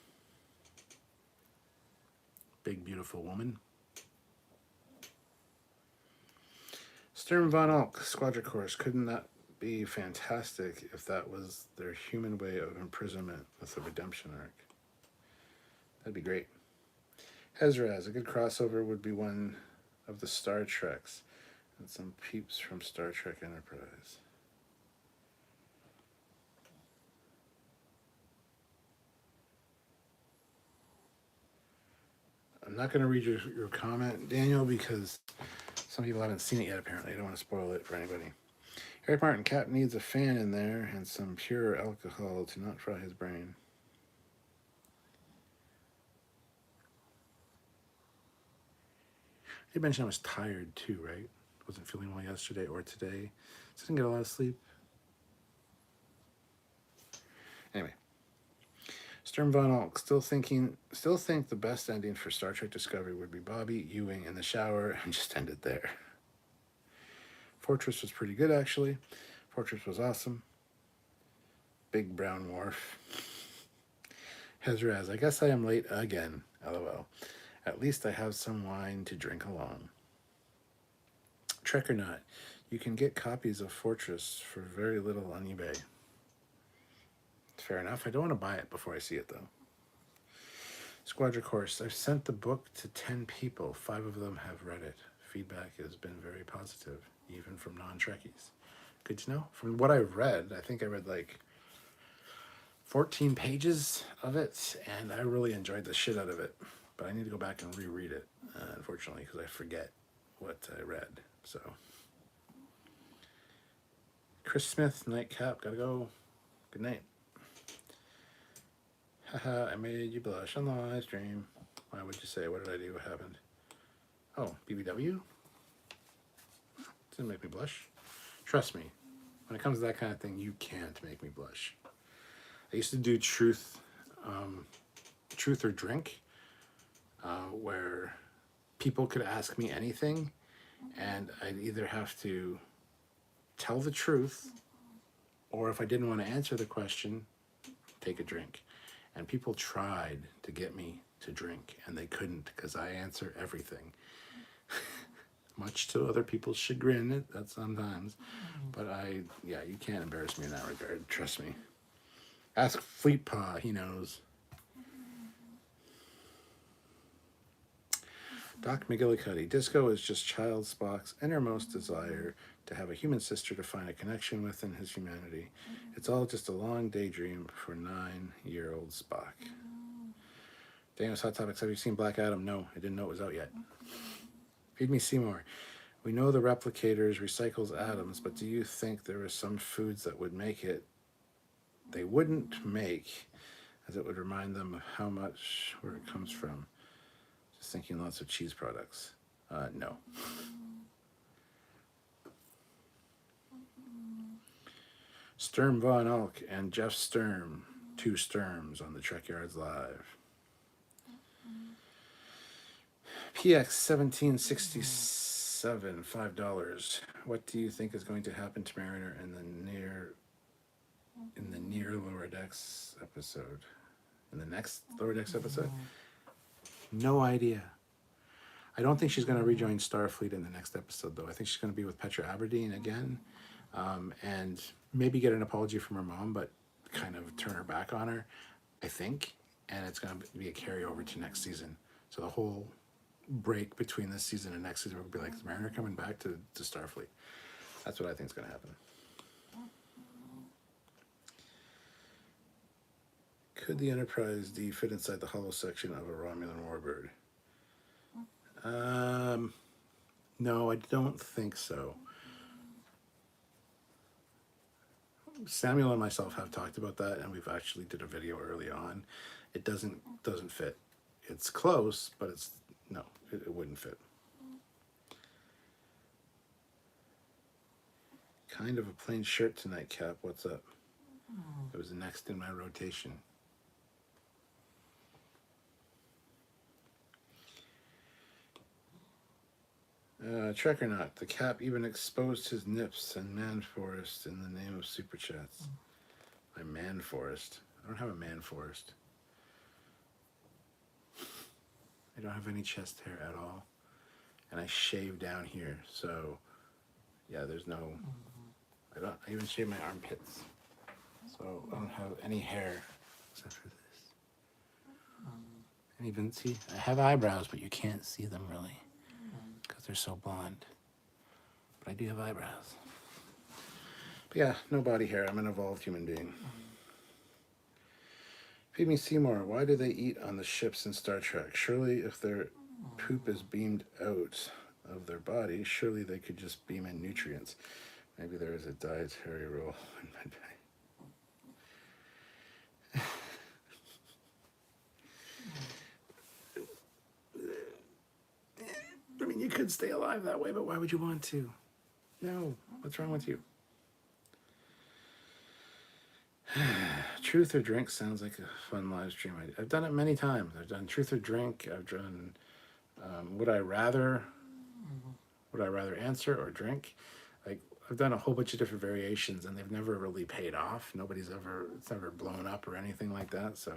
Big beautiful woman. Sturm von Ulk, Squadron Course. Couldn't that be fantastic if that was their human way of imprisonment with a redemption arc? That'd be great. Hezraz, a good crossover would be one of the Star Treks and some peeps from Star Trek Enterprise. I'm not going to read your comment, Daniel, because some people haven't seen it yet, apparently. I don't want to spoil it for anybody. Eric Martin, Cap needs a fan in there and some pure alcohol to not fry his brain. You mentioned I was tired too, right? Wasn't feeling well yesterday or today. So I didn't get a lot of sleep. Anyway. Sturm von Ulk, still think the best ending for Star Trek Discovery would be Bobby Ewing in the shower and just end it there. Fortress was pretty good, actually. Fortress was awesome. Big brown wharf. Hezraz, I guess I am late again, LOL. At least I have some wine to drink along. Trek or not, you can get copies of Fortress for very little on eBay. Fair enough. I don't want to buy it before I see it, though. Squadron Course. I've sent the book to 10 people. 5 of them have read it. Feedback has been very positive, even from non-Trekkies. Good to know. From what I've read, I think I read like 14 pages of it, and I really enjoyed the shit out of it. But I need to go back and reread it, unfortunately, because I forget what I read. So, Chris Smith, Nightcap, gotta go. Good night. Haha, I made you blush on the live stream. Why would you say? What did I do? What happened? Oh, BBW? Didn't make me blush. Trust me, when it comes to that kind of thing, you can't make me blush. I used to do truth Truth or Drink, where people could ask me anything, and I'd either have to tell the truth, or if I didn't want to answer the question, take a drink. And people tried to get me to drink, and they couldn't because I answer everything. Much to other people's chagrin, that sometimes. But you can't embarrass me in that regard. Trust me. Ask Fleetpaw, he knows. Doc McGillicuddy, disco is just child Spock's innermost desire to have a human sister to find a connection with in his humanity. It's all just a long daydream for 9-year-old Spock. Daniel's Hot Topics, have you seen Black Adam? No, I didn't know it was out yet. Feed me Seymour. We know the replicators recycles atoms, but do you think there are some foods that would make it they wouldn't make, as it would remind them of how much where it comes from? Just thinking lots of cheese products. No. Sturm Von Alk and Jeff Sturm, 2 Sturms on the Trekyards Live. PX 1767, $5. What do you think is going to happen to Mariner in the near Lower Decks episode? In the next Lower Decks episode? No idea. I don't think she's going to rejoin Starfleet in the next episode, though. I think she's going to be with Petra Aberdeen again, and maybe get an apology from her mom, but kind of turn her back on her, I think. And it's going to be a carryover to next season. So the whole break between this season and next season will be like, is Mariner coming back to Starfleet? That's what I think is going to happen. Could the Enterprise D fit inside the hollow section of a Romulan warbird? No, I don't think so. Samuel and myself have talked about that, and we've actually did a video early on. It doesn't fit. It's close, but it wouldn't fit. Kind of a plain shirt tonight, Cap. What's up? It was next in my rotation. Trek or not, the Cap even exposed his nips and man forest in the name of Super Chats. My man forest. I don't have a man forest. I don't have any chest hair at all. And I shave down here, so yeah, there's no, I even shave my armpits. So I don't have any hair except for this. And even, see, I have eyebrows, but you can't see them really because they're so blonde. But I do have eyebrows. But yeah, no body hair. I'm an evolved human being. Feed me Seymour. Why do they eat on the ships in Star Trek? Surely if their poop is beamed out of their body, surely they could just beam in nutrients. Maybe there is a dietary rule in my diet. I mean, you could stay alive that way, but why would you want to? No. What's wrong with you? Truth or Drink sounds like a fun live stream. I've done it many times. I've done Truth or Drink. I've done Would I rather answer or drink? Like, I've done a whole bunch of different variations, and they've never really paid off. It's never blown up or anything like that. So,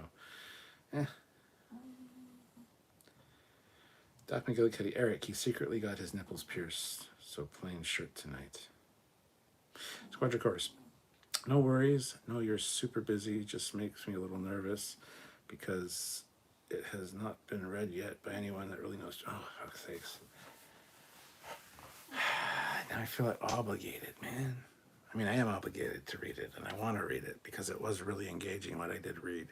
Doc McGillicuddy, Eric, he secretly got his nipples pierced. So plain shirt tonight. Squadron Course. No worries. No, you're super busy. Just makes me a little nervous because it has not been read yet by anyone that really knows. Oh, fuck's sakes. Now I feel like obligated, man. I mean, I am obligated to read it, and I want to read it because it was really engaging what I did read.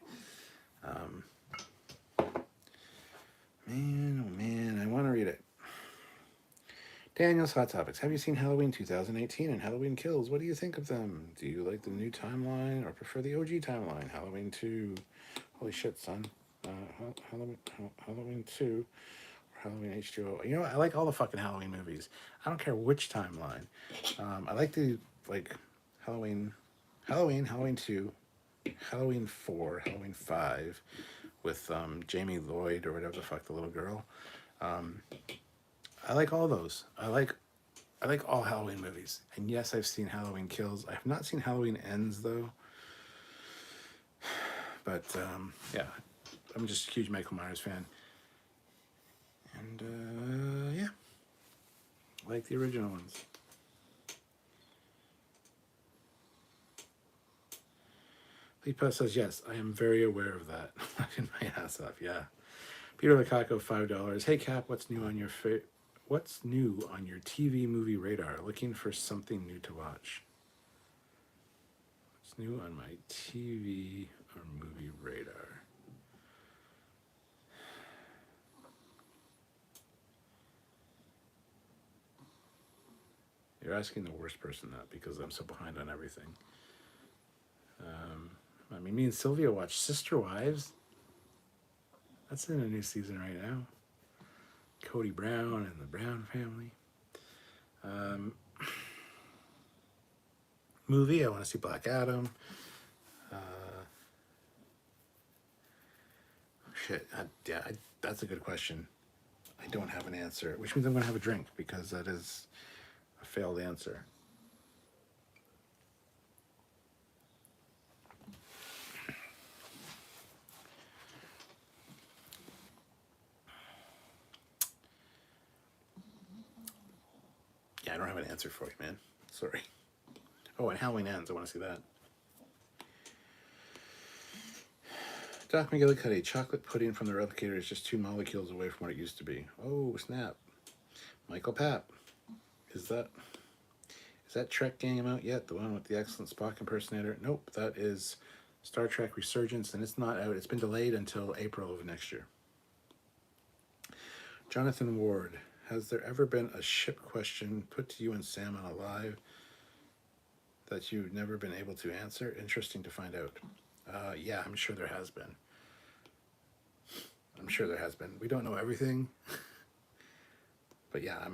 Man, oh man, I want to read it. Daniel's Hot Topics. Have you seen Halloween 2018 and Halloween Kills? What do you think of them? Do you like the new timeline or prefer the OG timeline? Halloween 2. Holy shit, son. Halloween 2 or Halloween H2O. You know what? I like all the fucking Halloween movies. I don't care which timeline. I like the, Halloween 2, Halloween 4, Halloween 5, with Jamie Lloyd or whatever the fuck, the little girl. I like all those. I like all Halloween movies. And yes, I've seen Halloween Kills. I have not seen Halloween Ends though. But yeah, I'm just a huge Michael Myers fan. And yeah, I like the original ones. Leepa says, yes, I am very aware of that. Laughing my ass off, yeah. Peter Lukaku, $5. Hey Cap, what's new on your TV movie radar? Looking for something new to watch. What's new on my TV or movie radar? You're asking the worst person that because I'm so behind on everything. I mean, me and Sylvia watched Sister Wives. That's in a new season right now. Cody Brown and the Brown family. Movie, I want to see Black Adam. That's a good question. I don't have an answer, which means I'm going to have a drink because that is a failed answer. Yeah, I don't have an answer for you, man. Sorry. Oh, and Halloween Ends. I want to see that. Doc McGillicuddy, chocolate pudding from the replicator is just 2 molecules away from what it used to be. Oh, snap. Michael Papp. Is that Trek game out yet? The one with the excellent Spock impersonator? Nope, that is Star Trek Resurgence, and it's not out. It's been delayed until April of next year. Jonathan Ward, has there ever been a ship question put to you and Sam on a live that you've never been able to answer? Interesting to find out. Yeah, I'm sure there has been. We don't know everything. But yeah,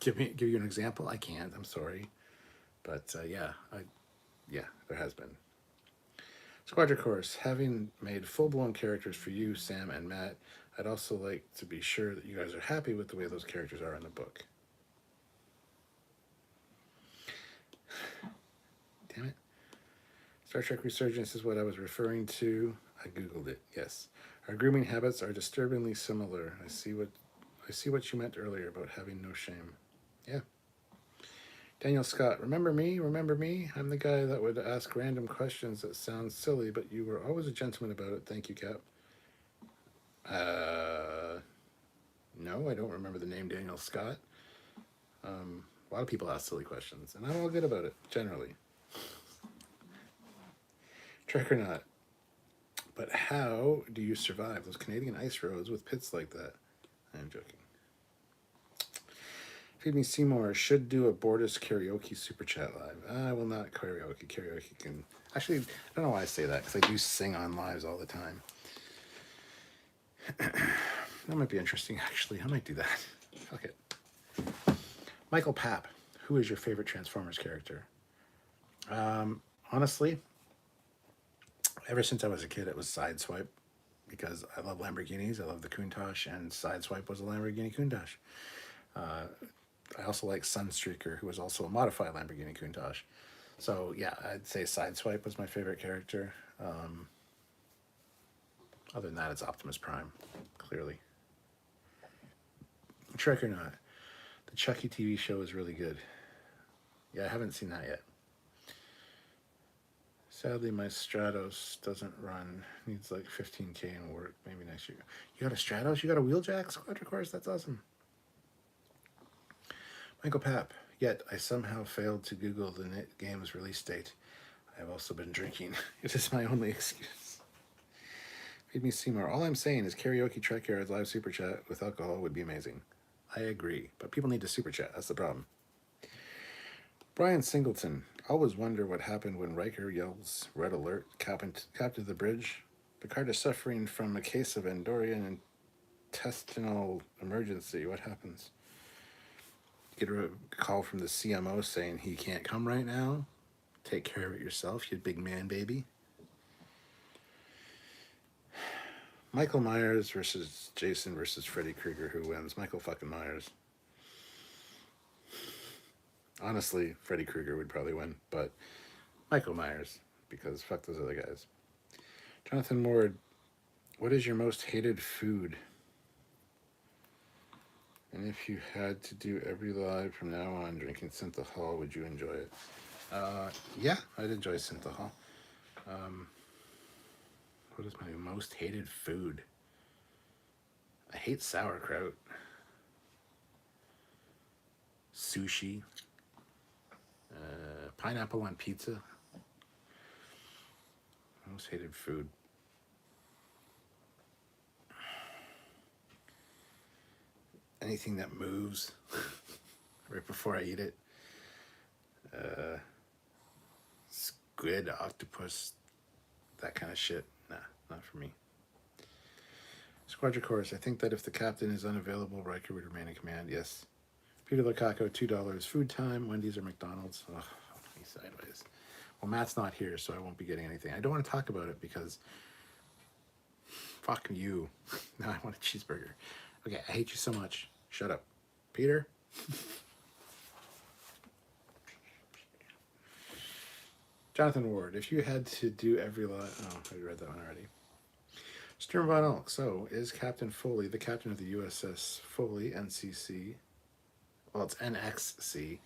give you an example. I can't. I'm sorry. But yeah, there has been. Squadron Course, having made full-blown characters for you, Sam, and Matt, I'd also like to be sure that you guys are happy with the way those characters are in the book. Damn it. Star Trek Resurgence is what I was referring to. I Googled it. Yes. Our grooming habits are disturbingly similar. I see what you meant earlier about having no shame. Yeah. Daniel Scott, remember me? Remember me? I'm the guy that would ask random questions that sound silly, but you were always a gentleman about it. Thank you, Cap. No, I don't remember the name Daniel Scott. A lot of people ask silly questions, and I'm all good about it, generally. Trek or not. But how do you survive those Canadian ice roads with pits like that? I'm joking. Feed Me Seymour should do a Borders karaoke super chat live. I will not karaoke. Karaoke can... Actually, I don't know why I say that, because I do sing on lives all the time. That might be interesting, actually. I might do that. Fuck it. Michael Papp, who is your favorite Transformers character? Honestly, ever since I was a kid, it was Sideswipe, because I love Lamborghinis. I love the Countach, and Sideswipe was a Lamborghini Countach. I also like Sunstreaker, who was also a modified Lamborghini Countach. So yeah, I'd say Sideswipe was my favorite character. Other than that, it's Optimus Prime, clearly. Trek or not, the Chucky TV show is really good. Yeah, I haven't seen that yet. Sadly, my Stratos doesn't run. Needs like 15K in work. Maybe next year. You got a Stratos? You got a Wheeljack Squadron Course? That's awesome. Michael Papp. Yet, I somehow failed to Google the game's release date. I have also been drinking. It is my only excuse. Feed Me Seymour. All I'm saying is karaoke Trekyards live super chat with alcohol would be amazing. I agree, but people need to super chat. That's the problem. Brian Singleton. Always wonder what happened when Riker yells "Red Alert! Captain to the bridge." Picard is suffering from a case of Andorian intestinal emergency. What happens? You get a call from the CMO saying he can't come right now. Take care of it yourself, you big man baby. Michael Myers versus Jason versus Freddy Krueger. Who wins? Michael fucking Myers. Honestly, Freddy Krueger would probably win, but Michael Myers, because fuck those other guys. Jonathan Ward, what is your most hated food? And if you had to do every live from now on drinking synthahol, would you enjoy it? Yeah, I'd enjoy synthahol. What is my most hated food? I hate sauerkraut. Sushi. Pineapple on pizza. Most hated food. Anything that moves right before I eat it. Squid, octopus, that kind of shit. Nah, not for me. Squadron Chorus, I think that if the captain is unavailable, Riker would remain in command. Yes. Peter Lukaku, $2. Food time, Wendy's or McDonald's. Ugh, fuck me sideways. Well, Matt's not here, so I won't be getting anything. I don't want to talk about it because fuck you. Now I want a cheeseburger. Okay, I hate you so much. Shut up. Peter? Jonathan Ward, if you had to do every live... Oh, I read that one already. Sturm von Ulk, so is Captain Foley the captain of the USS Foley, NCC? Well, it's NXC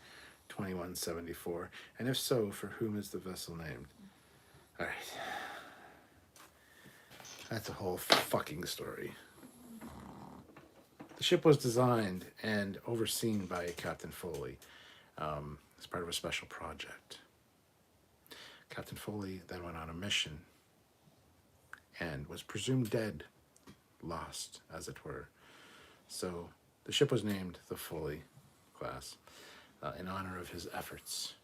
2174. And if so, for whom is the vessel named? All right. That's a whole fucking story. The ship was designed and overseen by Captain Foley as part of a special project. Captain Foley then went on a mission and was presumed dead, lost, as it were. So the ship was named the Foley class in honor of his efforts.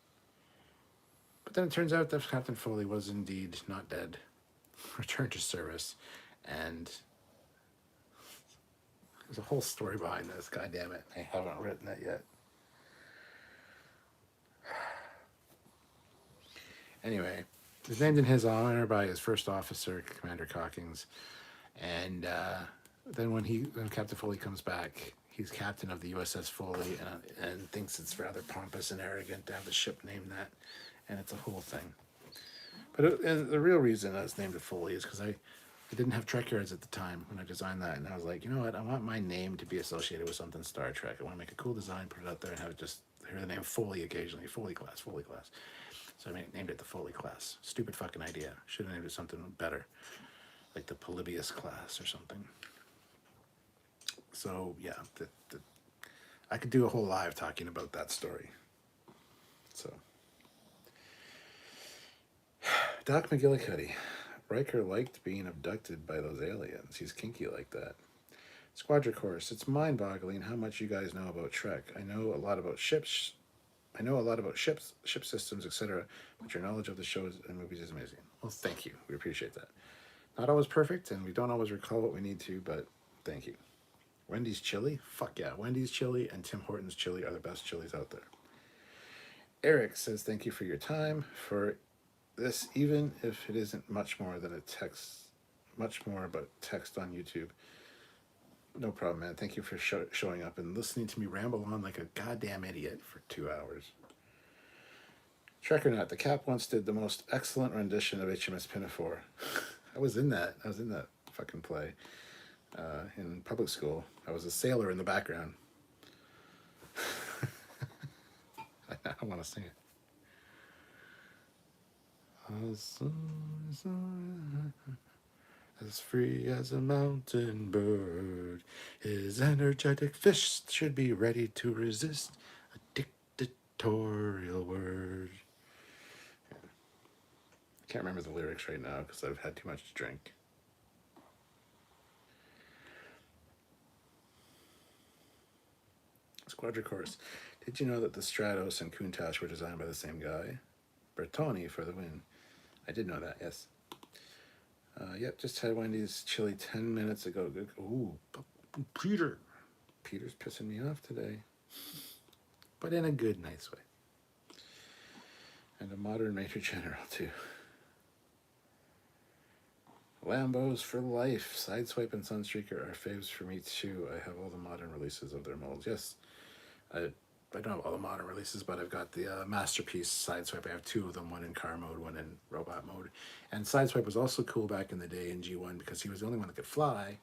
But then it turns out that Captain Foley was indeed not dead, returned to service, and there's a whole story behind this. God damn it, I haven't written it yet. Anyway, it was named in his honor by his first officer, Commander Cockings, and then when Captain Foley comes back, he's captain of the USS Foley and thinks it's rather pompous and arrogant to have the ship named that, and it's a whole thing. But the real reason I was named it Foley is because I didn't have Trekyards at the time when I designed that, and I was like, you know what, I want my name to be associated with something Star Trek. I want to make a cool design, put it out there, and have it just hear the name Foley occasionally. Foley class, Foley class. So I named it the Foley class. Stupid fucking idea. Should have named it something better, like the Polybius class or something. So yeah, I could do a whole live talking about that story. So Doc McGillicuddy, Riker liked being abducted by those aliens. He's kinky like that. Squadron Course, it's mind-boggling how much you guys know about Trek. I know a lot about ships, ship systems, etc. But your knowledge of the shows and movies is amazing. Well, thank you. We appreciate that. Not always perfect, and we don't always recall what we need to, but thank you. Wendy's chili? Fuck yeah. Wendy's chili and Tim Hortons chili are the best chilies out there. Eric says, thank you for your time for this, even if it isn't much more than but text on YouTube. No problem, man. Thank you for showing up and listening to me ramble on like a goddamn idiot for 2 hours. Trek or not, the Cap once did the most excellent rendition of HMS Pinafore. I was in that fucking play in public school. I was a sailor in the background. I want to sing it. As free as a mountain bird, his energetic fist should be ready to resist a dictatorial word. Yeah. I can't remember the lyrics right now because I've had too much to drink. Squadron Course, did you know that the Stratos and Countach were designed by the same guy? Bertoni for the win. I did know that, yes. Yep, just had Wendy's chili 10 minutes ago. Good. Ooh, Peter. Peter's pissing me off today. But in a good, nice way. And a modern Major General, too. Lambos for life. Sideswipe and Sunstreaker are faves for me too. I have all the modern releases of their molds. Yes, I don't have all the modern releases, but I've got the Masterpiece Sideswipe. I have two of them, one in car mode, one in robot mode. And Sideswipe was also cool back in the day in G1 because he was the only one that could fly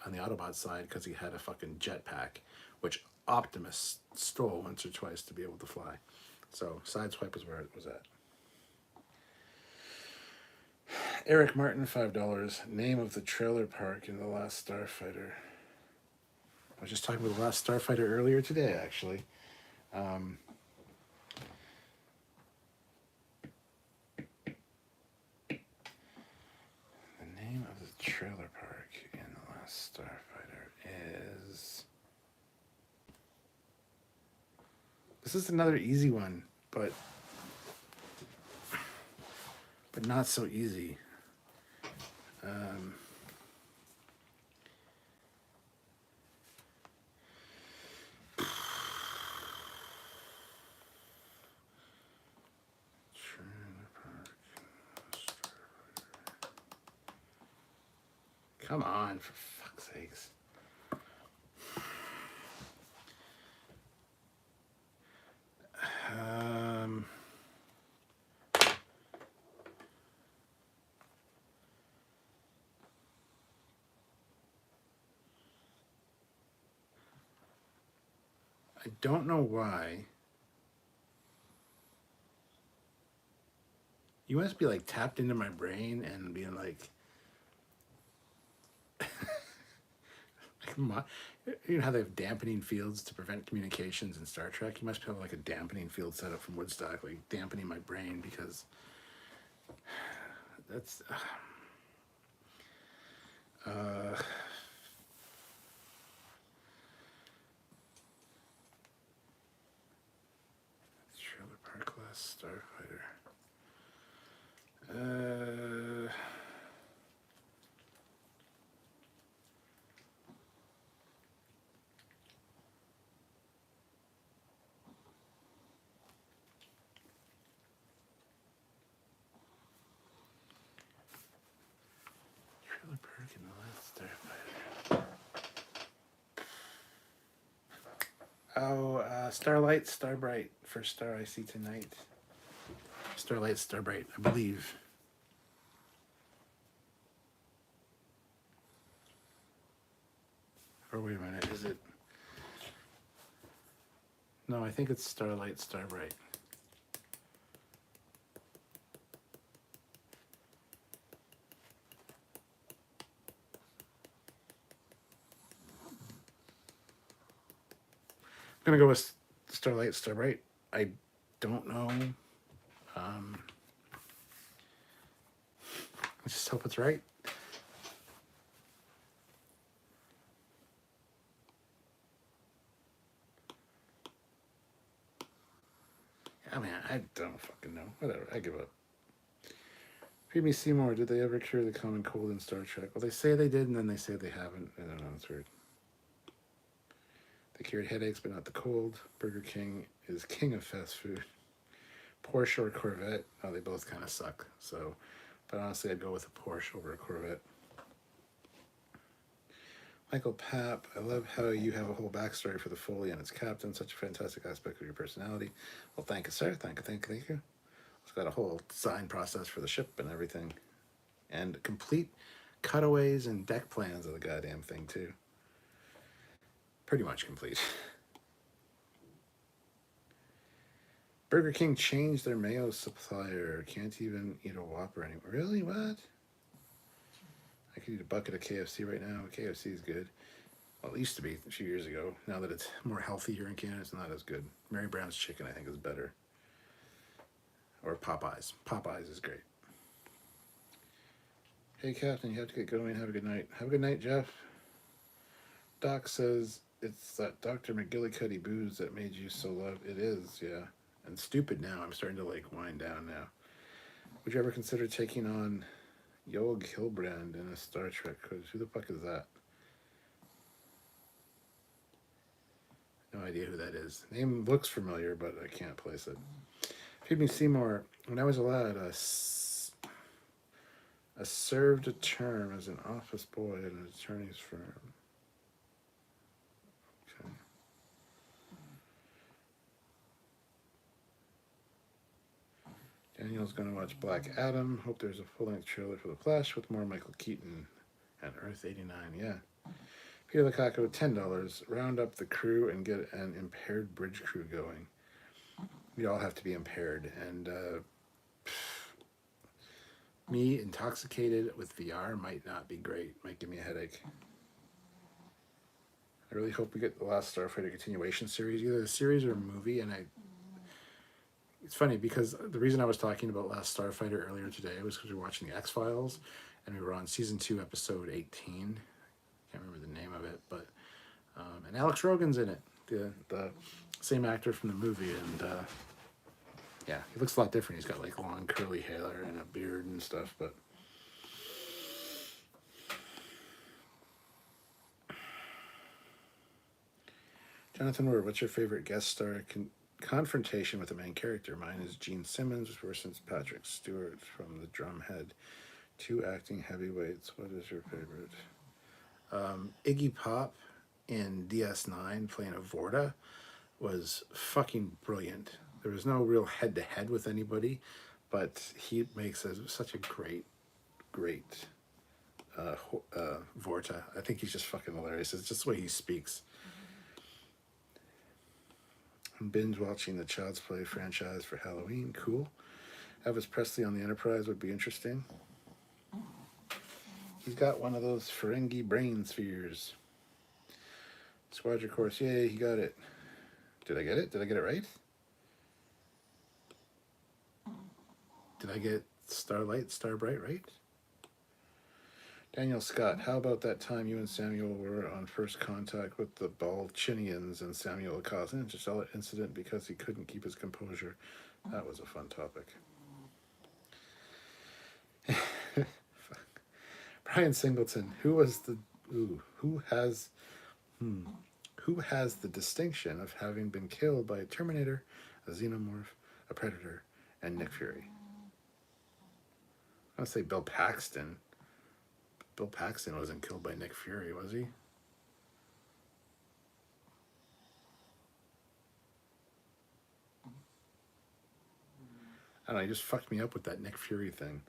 on the Autobot side because he had a fucking jetpack, which Optimus stole once or twice to be able to fly. So Sideswipe was where it was at. Eric Martin, $5. Name of the trailer park in The Last Starfighter. I was just talking about The Last Starfighter earlier today, actually. The name of the trailer park in The Last Starfighter is... This is another easy one, but not so easy. Come on, for fuck's sakes. I don't know why. You must be like tapped into my brain and being like, you know how they have dampening fields to prevent communications in Star Trek? You must have like a dampening field set up from Woodstock, like dampening my brain because that's Trailer Park Last Starfighter. Trailer Park in The Last Starfighter. Oh, Starlight, Starbright. First star I see tonight. Starlight, Starbright, I believe. Or wait a minute, is it? No, I think it's Starlight, Starbright. I'm gonna go with Starlight, Starbright. I don't know. I just hope it's right. I mean, I don't fucking know. Whatever, I give up. Phoebe Seymour, did they ever cure the common cold in Star Trek? Well, they say they did, and then they say they haven't. I don't know, it's weird. They cured headaches, but not the cold. Burger King is king of fast food. Porsche or Corvette? Oh, they both kind of suck. So, but honestly, I'd go with a Porsche over a Corvette. Michael Papp, I love how you have a whole backstory for the Foley and its captain. Such a fantastic aspect of your personality. Well, thank you, sir. Thank you. It's got a whole design process for the ship and everything. And complete cutaways and deck plans of the goddamn thing, too. Pretty much complete. Burger King changed their mayo supplier. Can't even eat a Whopper anymore. Really? What? I could eat a bucket of KFC right now. KFC is good. Well, it used to be a few years ago. Now that it's more healthy here in Canada, it's not as good. Mary Brown's chicken, I think, is better. Or Popeyes. Popeyes is great. Hey, Captain, you have to get going. Have a good night. Have a good night, Jeff. Doc says it's that Dr. McGillicuddy booze that made you so loved. It is, yeah. And stupid now. I'm starting to, like, wind down now. Would you ever consider taking on Yoel Hilbrand in a Star Trek quiz? Who the fuck is that? No idea who that is. Name looks familiar, but I can't place it. Phoebe Seymour, when I was a lad, a served a term as an office boy at an attorney's firm. Okay. Daniel's going to watch Black Adam. Hope there's a full-length trailer for The Flash with more Michael Keaton and Earth 89. Yeah. Peter Lukaku, $10. Round up the crew and get an impaired bridge crew going. We all have to be impaired. And me intoxicated with VR might not be great. Might give me a headache. I really hope we get the Last Starfighter continuation series, either a series or a movie. And it's funny because the reason I was talking about Last Starfighter earlier today was because we were watching the X-Files and we were on season 2, episode 18. Can't remember the name of it, but and Alex Rogan's in it, the same actor from the movie, and yeah, he looks a lot different. He's got like long curly hair and a beard and stuff, but Jonathan Ward, what's your favorite guest star confrontation with the main character? Mine is Gene Simmons versus Patrick Stewart from The Drumhead. 2 acting heavyweights. What is your favorite? Iggy Pop in DS9 playing a Vorta was fucking brilliant. There was no real head-to-head with anybody, but he makes such a great Vorta. I think he's just fucking hilarious. It's just the way he speaks. I'm binge watching the Child's Play franchise for Halloween. Cool. Elvis Presley on the Enterprise would be interesting. He's got one of those Ferengi brain spheres. Squadron course, yay, he got it. Did I get it? Did I get it right? Did I get Starbright right? Daniel Scott, how about that time you and Samuel were on first contact with the Balchinians and Samuel caused an interstellar incident because he couldn't keep his composure? That was a fun topic. Brian Singleton, who has the distinction of having been killed by a Terminator, a Xenomorph, a Predator, and Nick Fury? I want to say Bill Paxton. Bill Paxton wasn't killed by Nick Fury, was he? I don't know, he just fucked me up with that Nick Fury thing.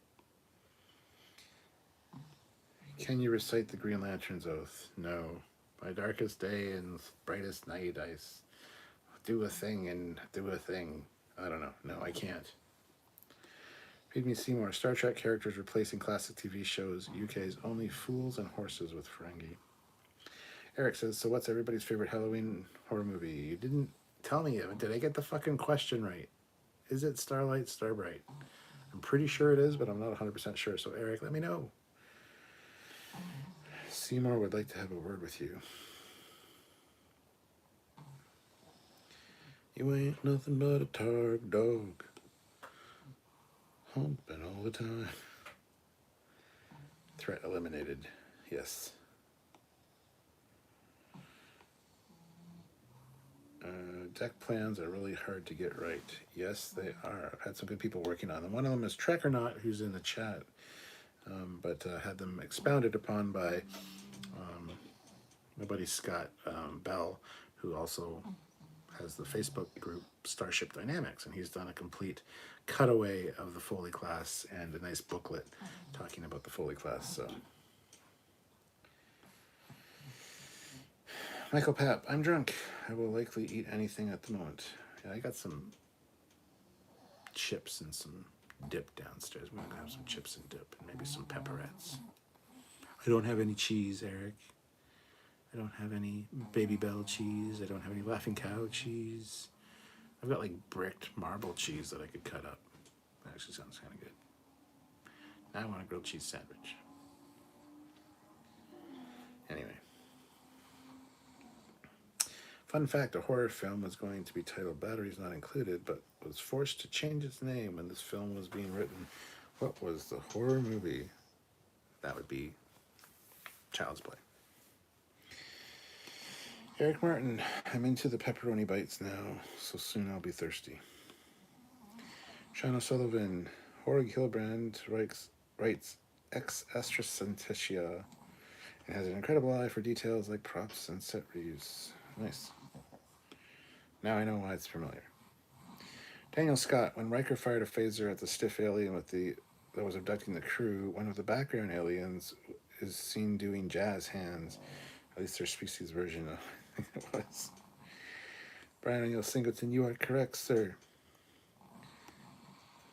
Can you recite the Green Lantern's oath? No. My darkest day and brightest night, I do a thing and do a thing. I don't know. No, I can't. Feed me Seymour. Star Trek characters replacing classic TV shows. UK's only Fools and Horses with Ferengi. Eric says, so what's everybody's favorite Halloween horror movie? You didn't tell me. Did I get the fucking question right? Is it Starlight, Starbright? I'm pretty sure it is, but I'm not 100% sure. So Eric, let me know. Seymour would like to have a word with you. You ain't nothing but a targ dog, humping all the time. Threat eliminated. Yes. Deck plans are really hard to get right. Yes, they are. I've had some good people working on them. One of them is Trekyards, who's in the chat, but had them expounded upon by my buddy Scott Bell, who also has the Facebook group Starship Dynamics, and he's done a complete cutaway of the Foley class and a nice booklet talking about the Foley class. So, Michael Papp, I'm drunk. I will likely eat anything at the moment. Yeah, I got some chips and some dip downstairs. We're gonna have some chips and dip and maybe some pepperettes. I don't have any cheese, Eric. I don't have any Baby Bell cheese. I don't have any Laughing Cow cheese. I've got like bricked marble cheese that I could cut up. That actually sounds kind of good. Now I want a grilled cheese sandwich. Anyway. Fun fact, a horror film was going to be titled Batteries Not Included, but was forced to change its name when this film was being written. What was the horror movie? That would be Child's Play. Eric Martin, I'm into the pepperoni bites now, so soon I'll be thirsty. Sean O'Sullivan, Horrig Hillbrand writes Ex Astracentetia. It has an incredible eye for details like props and set reuse. Nice. Now I know why it's familiar. Daniel Scott, when Riker fired a phaser at the stiff alien that was abducting the crew, one of the background aliens is seen doing jazz hands. At least their species version of it was. Brian O'Neill Singleton, you are correct, sir.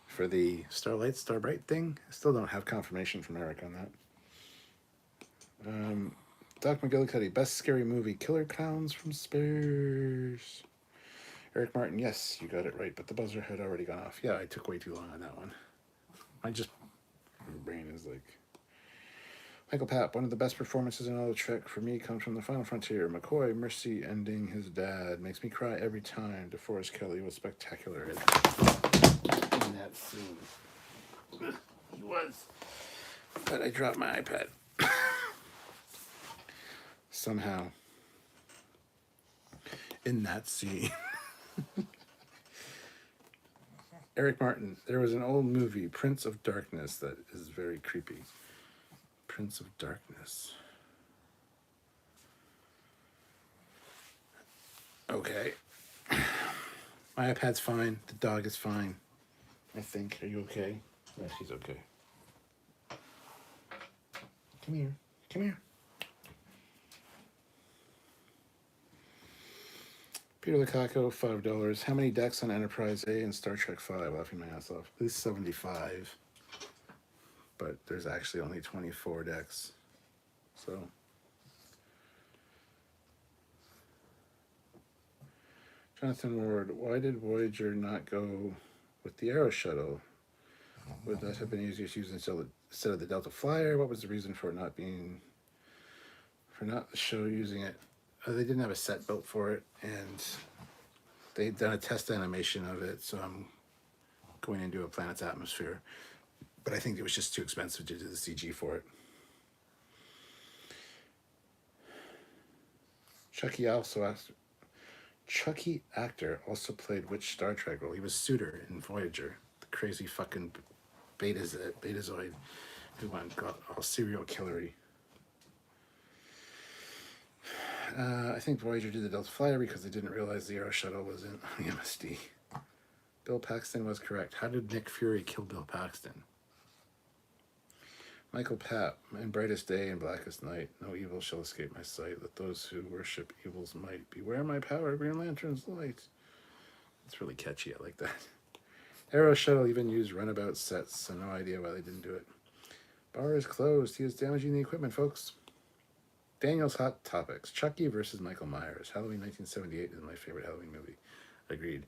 For the Starlight, Starbright thing, I still don't have confirmation from Eric on that. Doc McGillicuddy, best scary movie, Killer Clowns from Space. Eric Martin, yes, you got it right, but the buzzer had already gone off. Yeah, I took way too long on that one. My brain is like... Michael Papp, one of the best performances in all of Trek for me comes from The Final Frontier. McCoy Mercy ending his dad makes me cry every time. DeForest Kelly was spectacular in that scene. He was. But I dropped my iPad. Somehow. In that scene. Eric Martin, there was an old movie, Prince of Darkness, that is very creepy. Prince of Darkness. Okay. My iPad's fine. The dog is fine. I think. Are you okay? Yeah, she's okay. Come here. Come here. Peter Lukaku, $5. How many decks on Enterprise A in Star Trek V? Laughing my ass off. At least 75. But there's actually only 24 decks. So. Jonathan Ward, why did Voyager not go with the Arrow shuttle? Would that have been easier to use instead of the Delta Flyer? What was the reason for not the show using it? They didn't have a set built for it, and they'd done a test animation of it, so I'm going into a planet's atmosphere. But I think it was just too expensive to do the CG for it. Chucky actor also played which Star Trek role? He was Suitor in Voyager, the crazy fucking betazoid who got all serial killery. I think Voyager did the Delta Flyer because they didn't realize the Arrow shuttle was in the MSD. Bill Paxton was correct. How did Nick Fury kill Bill Paxton? Michael Papp, in brightest day and blackest night, no evil shall escape my sight. Let those who worship evil's might beware my power, Green Lantern's light. It's really catchy. I like that. Arrow shuttle even used runabout sets, so no idea why they didn't do it. Bar is closed. He is damaging the equipment, folks. Daniel's Hot Topics. Chucky versus Michael Myers. Halloween 1978 is my favorite Halloween movie. Agreed.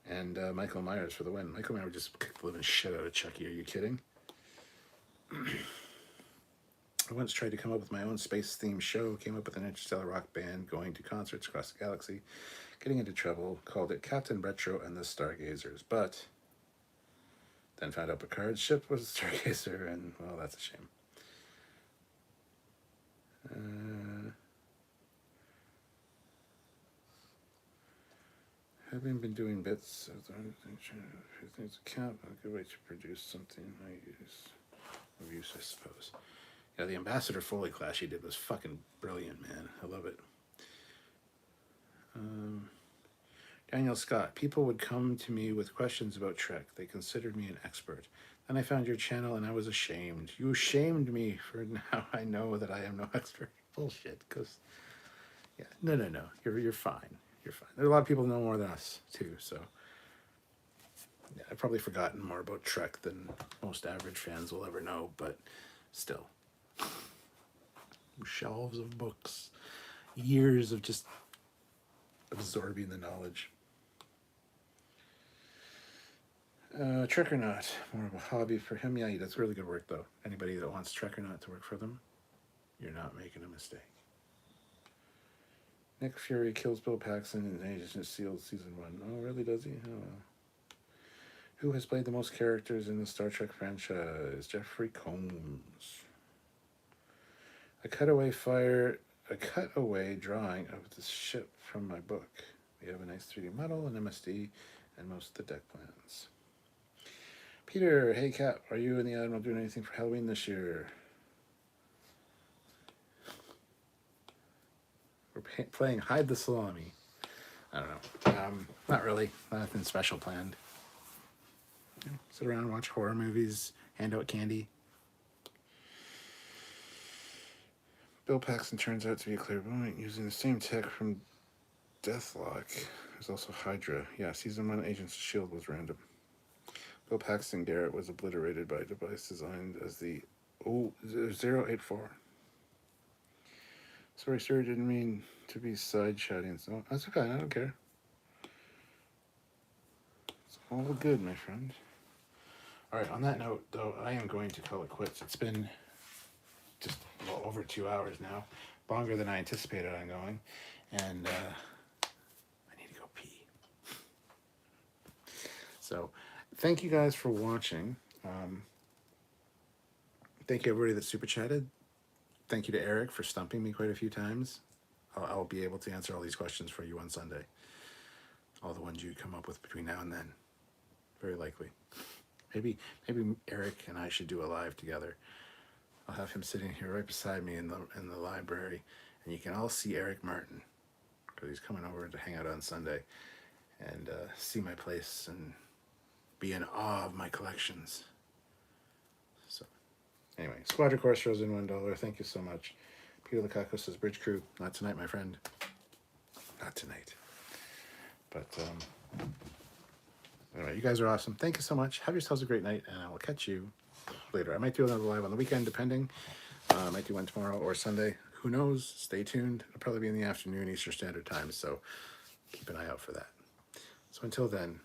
And Michael Myers for the win. Michael Myers just kicked the living shit out of Chucky. Are you kidding? I once tried to come up with my own space-themed show, came up with an interstellar rock band, going to concerts across the galaxy, getting into trouble, called it Captain Retro and the Stargazers, but then found out Picard's ship was a Stargazer, and, well, that's a shame. Having been doing bits of the things count, a good way to produce something I use, I suppose. Yeah, the Ambassador Foley class she did was fucking brilliant, man. I love it. Daniel Scott, people would come to me with questions about Trek. They considered me an expert. Then I found your channel and I was ashamed. You shamed me for now I know that I am no expert. Bullshit, because, yeah, no. You're fine. You're fine. There are a lot of people who know more than us, too, so. Yeah, I've probably forgotten more about Trek than most average fans will ever know, but still. Shelves of books. Years of just absorbing the knowledge. Trek or Not, more of a hobby for him. Yeah, he does really good work, though. Anybody that wants Trek or Not to work for them, you're not making a mistake. Nick Fury kills Bill Paxton in Agents of S.H.I.E.L.D. Season 1. Oh, really, does he? Oh. Who has played the most characters in the Star Trek franchise? Jeffrey Combs. A cutaway drawing of the ship from my book. We have a nice 3D model, an MSD, and most of the deck plans. Peter, hey Cap, are you and the Admiral doing anything for Halloween this year? We're playing Hide the Salami. I don't know. Not really. Nothing special planned. Sit around, watch horror movies, hand out candy. Bill Paxton turns out to be a clairvoyant using the same tech from Deathlock. There's also Hydra. Yeah, season 1 Agents of S.H.I.E.L.D. was random. Bill Paxton Garrett was obliterated by a device designed as the 084. Sorry, sir, didn't mean to be side-chatting. So that's okay, I don't care. It's all good, my friend. All right, on that note, though, I am going to call it quits. It's been just over 2 hours now, longer than I anticipated on going, and I need to go pee. So, thank you guys for watching. Thank you everybody that super chatted. Thank you to Eric for stumping me quite a few times. I'll be able to answer all these questions for you on Sunday. All the ones you come up with between now and then. Very likely. Maybe Eric and I should do a live together. I'll have him sitting here right beside me in the library, and you can all see Eric Martin, because he's coming over to hang out on Sunday and see my place and be in awe of my collections. So, anyway, Squadra Course throws in $1. Thank you so much. Peter Lukaku says, Bridge Crew, not tonight, my friend. Not tonight. But, anyway, you guys are awesome. Thank you so much. Have yourselves a great night, and I will catch you later. I might do another live on the weekend, depending. I might do one tomorrow or Sunday. Who knows? Stay tuned. It'll probably be in the afternoon, Eastern Standard Time, so keep an eye out for that. So until then,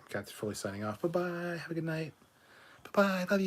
Cat's Foley signing off. Bye-bye. Have a good night. Bye-bye. Love you.